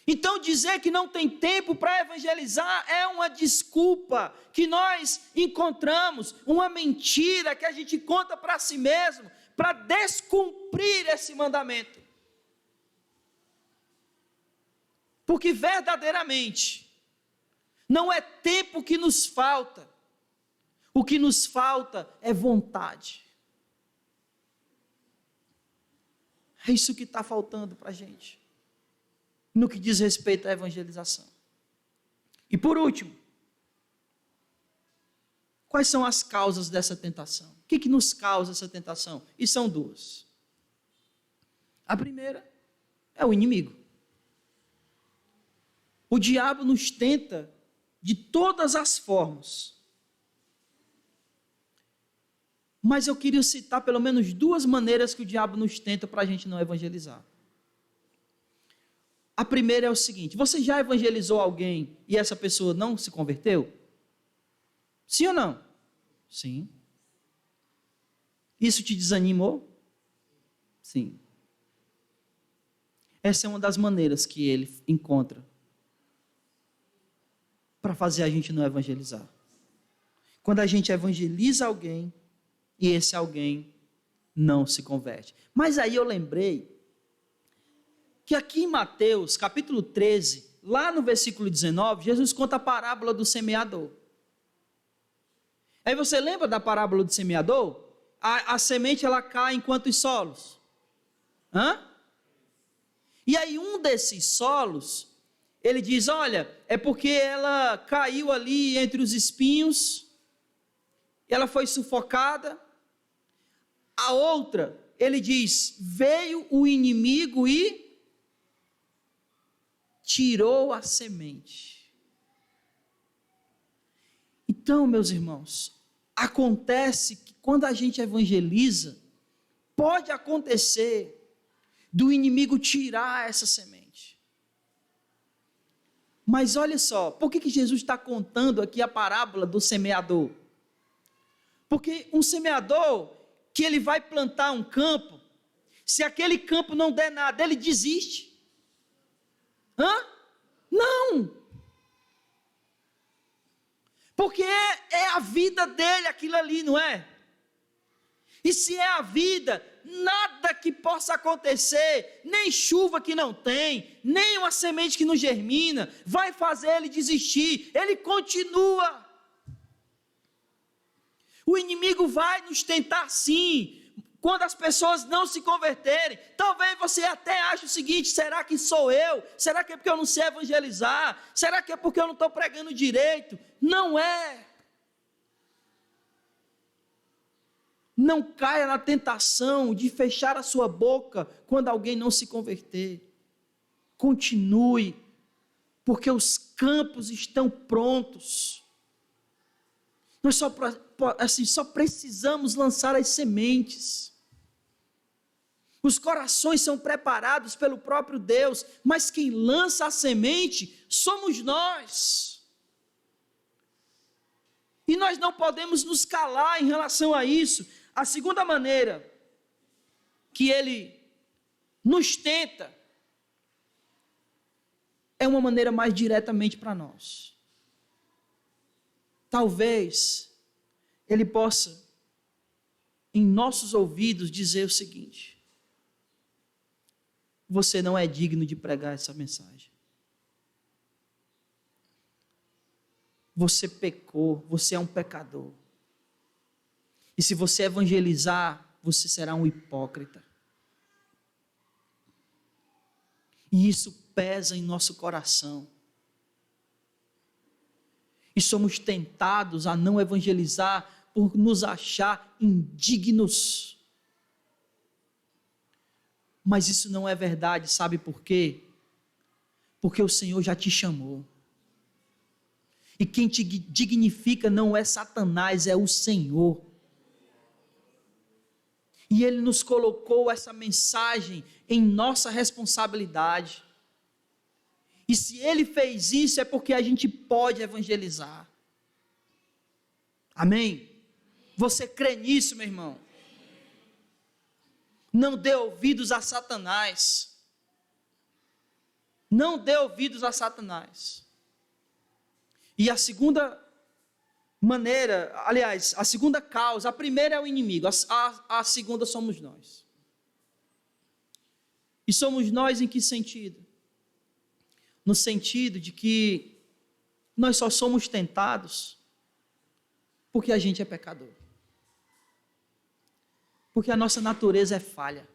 Então dizer que não tem tempo para evangelizar é uma desculpa que nós encontramos, uma mentira que a gente conta para si mesmo, para descumprir esse mandamento. Porque verdadeiramente, não é tempo que nos falta, o que nos falta é vontade. É isso que está faltando para a gente, no que diz respeito à evangelização. E por último, quais são as causas dessa tentação? O que nos causa essa tentação? E são duas. A primeira é o inimigo. O diabo nos tenta de todas as formas. Mas eu queria citar pelo menos duas maneiras que o diabo nos tenta para a gente não evangelizar. A primeira é o seguinte: você já evangelizou alguém e essa pessoa não se converteu? Sim ou não? Sim. Isso te desanimou? Sim. Essa é uma das maneiras que ele encontra para fazer a gente não evangelizar. Quando a gente evangeliza alguém e esse alguém não se converte. Mas aí eu lembrei que aqui em Mateus, capítulo 13, lá no versículo 19, Jesus conta a parábola do semeador. Aí você lembra da parábola do semeador? A semente, ela cai em quantos solos? E aí um desses solos, ele diz, olha, é porque ela caiu ali entre os espinhos, ela foi sufocada. A outra, ele diz, veio o inimigo e tirou a semente. Então, meus irmãos, acontece que quando a gente evangeliza, pode acontecer do inimigo tirar essa semente. Mas olha só, por que Jesus está contando aqui a parábola do semeador? Porque um semeador, que ele vai plantar um campo, se aquele campo não der nada, ele desiste. Não! Porque é a vida dele aquilo ali, não é? E se é a vida, nada que possa acontecer, nem chuva que não tem, nem uma semente que não germina, vai fazer ele desistir, ele continua. O inimigo vai nos tentar sim, quando as pessoas não se converterem. Talvez você até ache o seguinte, será que sou eu? Será que é porque eu não sei evangelizar? Será que é porque eu não estou pregando direito? Não é. Não caia na tentação de fechar a sua boca quando alguém não se converter. Continue, porque os campos estão prontos. Nós só precisamos lançar as sementes. Os corações são preparados pelo próprio Deus, mas quem lança a semente somos nós. E nós não podemos nos calar em relação a isso. A segunda maneira que ele nos tenta é uma maneira mais diretamente para nós. Talvez ele possa, em nossos ouvidos, dizer o seguinte: você não é digno de pregar essa mensagem. Você pecou, você é um pecador. E se você evangelizar, você será um hipócrita. E isso pesa em nosso coração. E somos tentados a não evangelizar por nos achar indignos. Mas isso não é verdade, sabe por quê? Porque o Senhor já te chamou. E quem te dignifica não é Satanás, é o Senhor. E Ele nos colocou essa mensagem em nossa responsabilidade. E se ele fez isso, é porque a gente pode evangelizar. Amém? Você crê nisso, meu irmão? Não dê ouvidos a Satanás. Não dê ouvidos a Satanás. E a segunda maneira, aliás, a segunda causa, a primeira é o inimigo, a segunda somos nós. E somos nós em que sentido? No sentido de que nós só somos tentados porque a gente é pecador. Porque a nossa natureza é falha.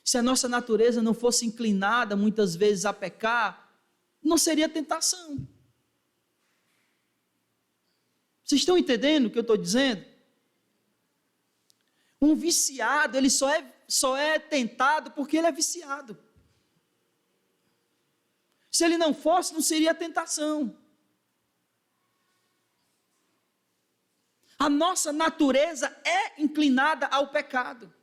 Se a nossa natureza não fosse inclinada muitas vezes a pecar, não seria tentação. Vocês estão entendendo o que eu estou dizendo? Um viciado, ele só é tentado porque ele é viciado. Se ele não fosse, não seria tentação. A nossa natureza é inclinada ao pecado.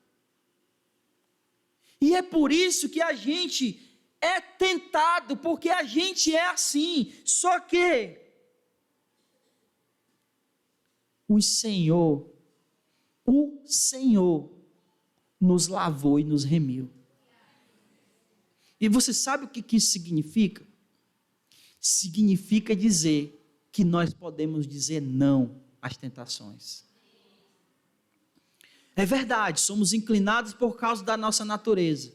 E é por isso que a gente é tentado, porque a gente é assim. Só que o Senhor nos lavou e nos remiu. E você sabe o que isso significa? Significa dizer que nós podemos dizer não às tentações. É verdade, somos inclinados por causa da nossa natureza,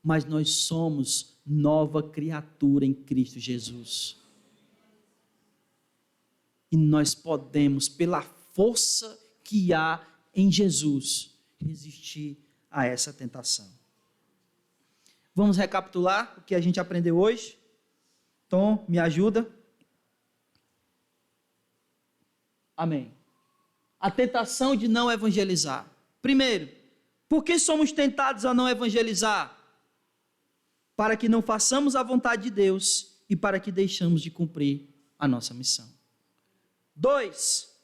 mas nós somos nova criatura em Cristo Jesus. E nós podemos, pela força que há em Jesus, resistir a essa tentação. Vamos recapitular o que a gente aprendeu hoje? Tom, me ajuda. Amém. A tentação de não evangelizar. Primeiro, por que somos tentados a não evangelizar? Para que não façamos a vontade de Deus e para que deixamos de cumprir a nossa missão. 2.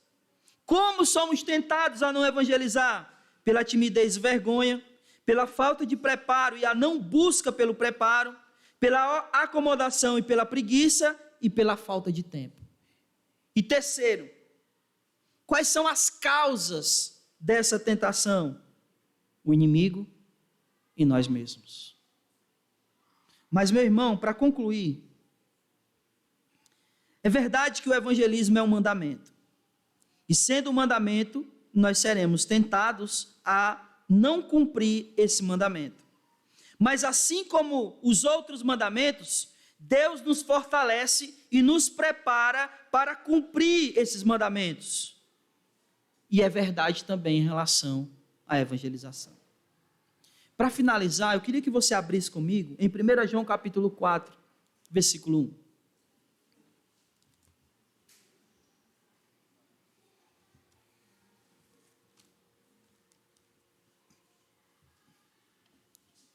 Como somos tentados a não evangelizar? Pela timidez e vergonha, pela falta de preparo e a não busca pelo preparo, pela acomodação e pela preguiça e pela falta de tempo. E terceiro, quais são as causas dessa tentação? O inimigo e nós mesmos. Mas, meu irmão, para concluir, é verdade que o evangelismo é um mandamento. E sendo um mandamento, nós seremos tentados a não cumprir esse mandamento. Mas assim como os outros mandamentos, Deus nos fortalece e nos prepara para cumprir esses mandamentos. E é verdade também em relação à evangelização. Para finalizar, eu queria que você abrisse comigo em 1 João capítulo 4, versículo 1.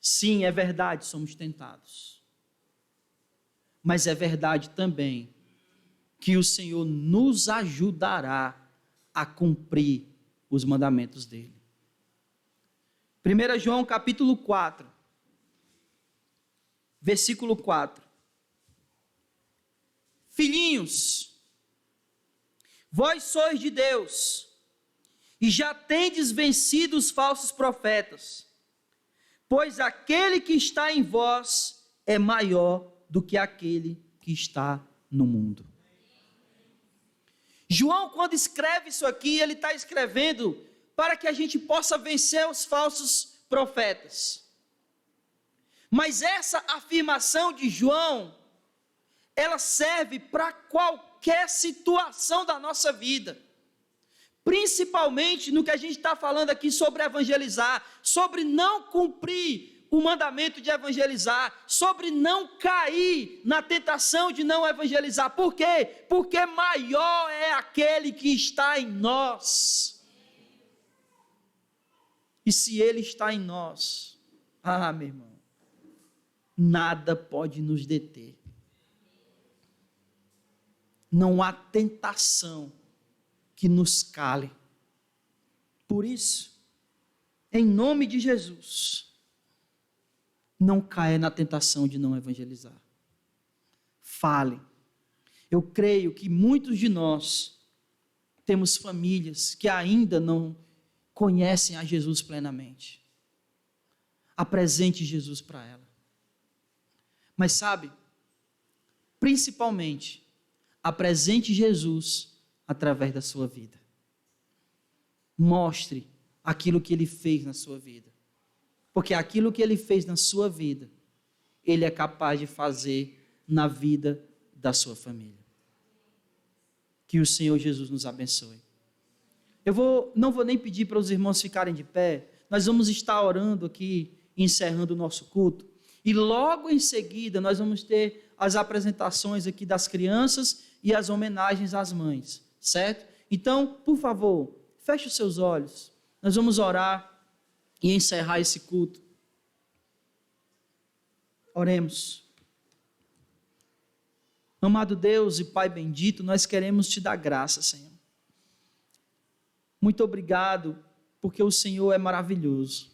Sim, é verdade, somos tentados. Mas é verdade também que o Senhor nos ajudará a cumprir os mandamentos dele. 1 João capítulo 4, versículo 4. Filhinhos, vós sois de Deus, e já tendes vencido os falsos profetas, pois aquele que está em vós é maior do que aquele que está no mundo. João, quando escreve isso aqui, ele está escrevendo para que a gente possa vencer os falsos profetas. Mas essa afirmação de João, ela serve para qualquer situação da nossa vida. Principalmente no que a gente está falando aqui sobre evangelizar, sobre não cumprir o mandamento de evangelizar, sobre não cair na tentação de não evangelizar. Por quê? Porque maior é aquele que está em nós. E se ele está em nós, meu irmão, nada pode nos deter. Não há tentação que nos cale. Por isso, em nome de Jesus, não caia na tentação de não evangelizar. Fale. Eu creio que muitos de nós temos famílias que ainda não conhecem a Jesus plenamente. Apresente Jesus para ela. Mas sabe, principalmente, apresente Jesus através da sua vida. Mostre aquilo que Ele fez na sua vida. Porque aquilo que Ele fez na sua vida, Ele é capaz de fazer na vida da sua família. Que o Senhor Jesus nos abençoe. Não vou nem pedir para os irmãos ficarem de pé. Nós vamos estar orando aqui, encerrando o nosso culto. E logo em seguida nós vamos ter as apresentações aqui das crianças e as homenagens às mães, certo? Então, por favor, feche os seus olhos. Nós vamos orar e encerrar esse culto. Oremos. Amado Deus e Pai bendito, nós queremos te dar graça, Senhor. Muito obrigado, porque o Senhor é maravilhoso.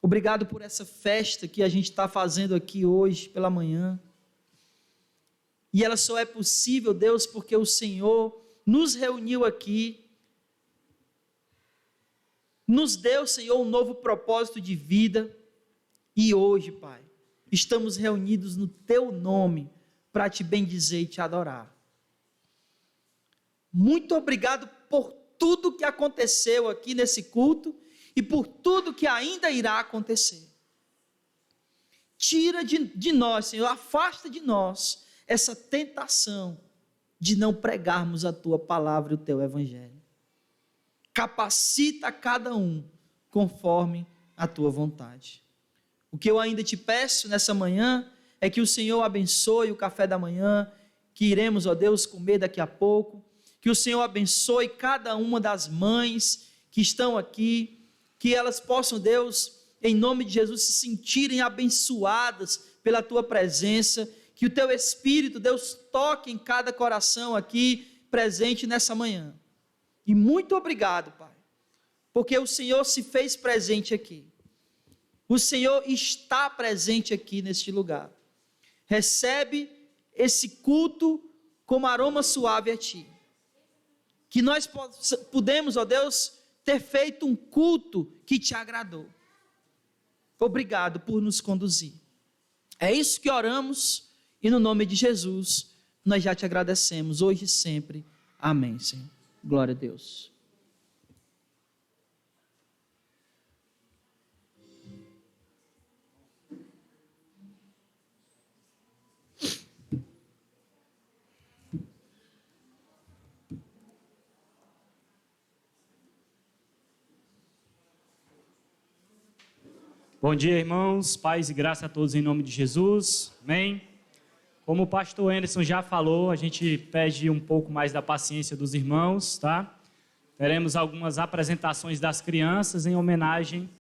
Obrigado por essa festa que a gente está fazendo aqui hoje pela manhã. E ela só é possível, Deus, porque o Senhor nos reuniu aqui, nos deu, Senhor, um novo propósito de vida. E hoje, Pai, estamos reunidos no Teu nome para te bendizer e te adorar. Muito obrigado por tudo que aconteceu aqui nesse culto e por tudo que ainda irá acontecer. Tira de nós, Senhor, afasta de nós essa tentação de não pregarmos a Tua palavra e o Teu evangelho. Capacita cada um conforme a Tua vontade. O que eu ainda te peço nessa manhã é que o Senhor abençoe o café da manhã, que iremos, ó Deus, comer daqui a pouco. Que o Senhor abençoe cada uma das mães que estão aqui, que elas possam, Deus, em nome de Jesus, se sentirem abençoadas pela Tua presença, que o Teu Espírito, Deus, toque em cada coração aqui presente nessa manhã. E muito obrigado, Pai, porque o Senhor se fez presente aqui. O Senhor está presente aqui neste lugar. Recebe esse culto como aroma suave a Ti. Que nós pudemos, ó Deus, ter feito um culto que Te agradou. Obrigado por nos conduzir. É isso que oramos e no nome de Jesus nós já Te agradecemos hoje e sempre. Amém, Senhor. Glória a Deus. Bom dia, irmãos, paz e graça a todos em nome de Jesus, amém? Como o pastor Anderson já falou, a gente pede um pouco mais da paciência dos irmãos, tá? Teremos algumas apresentações das crianças em homenagem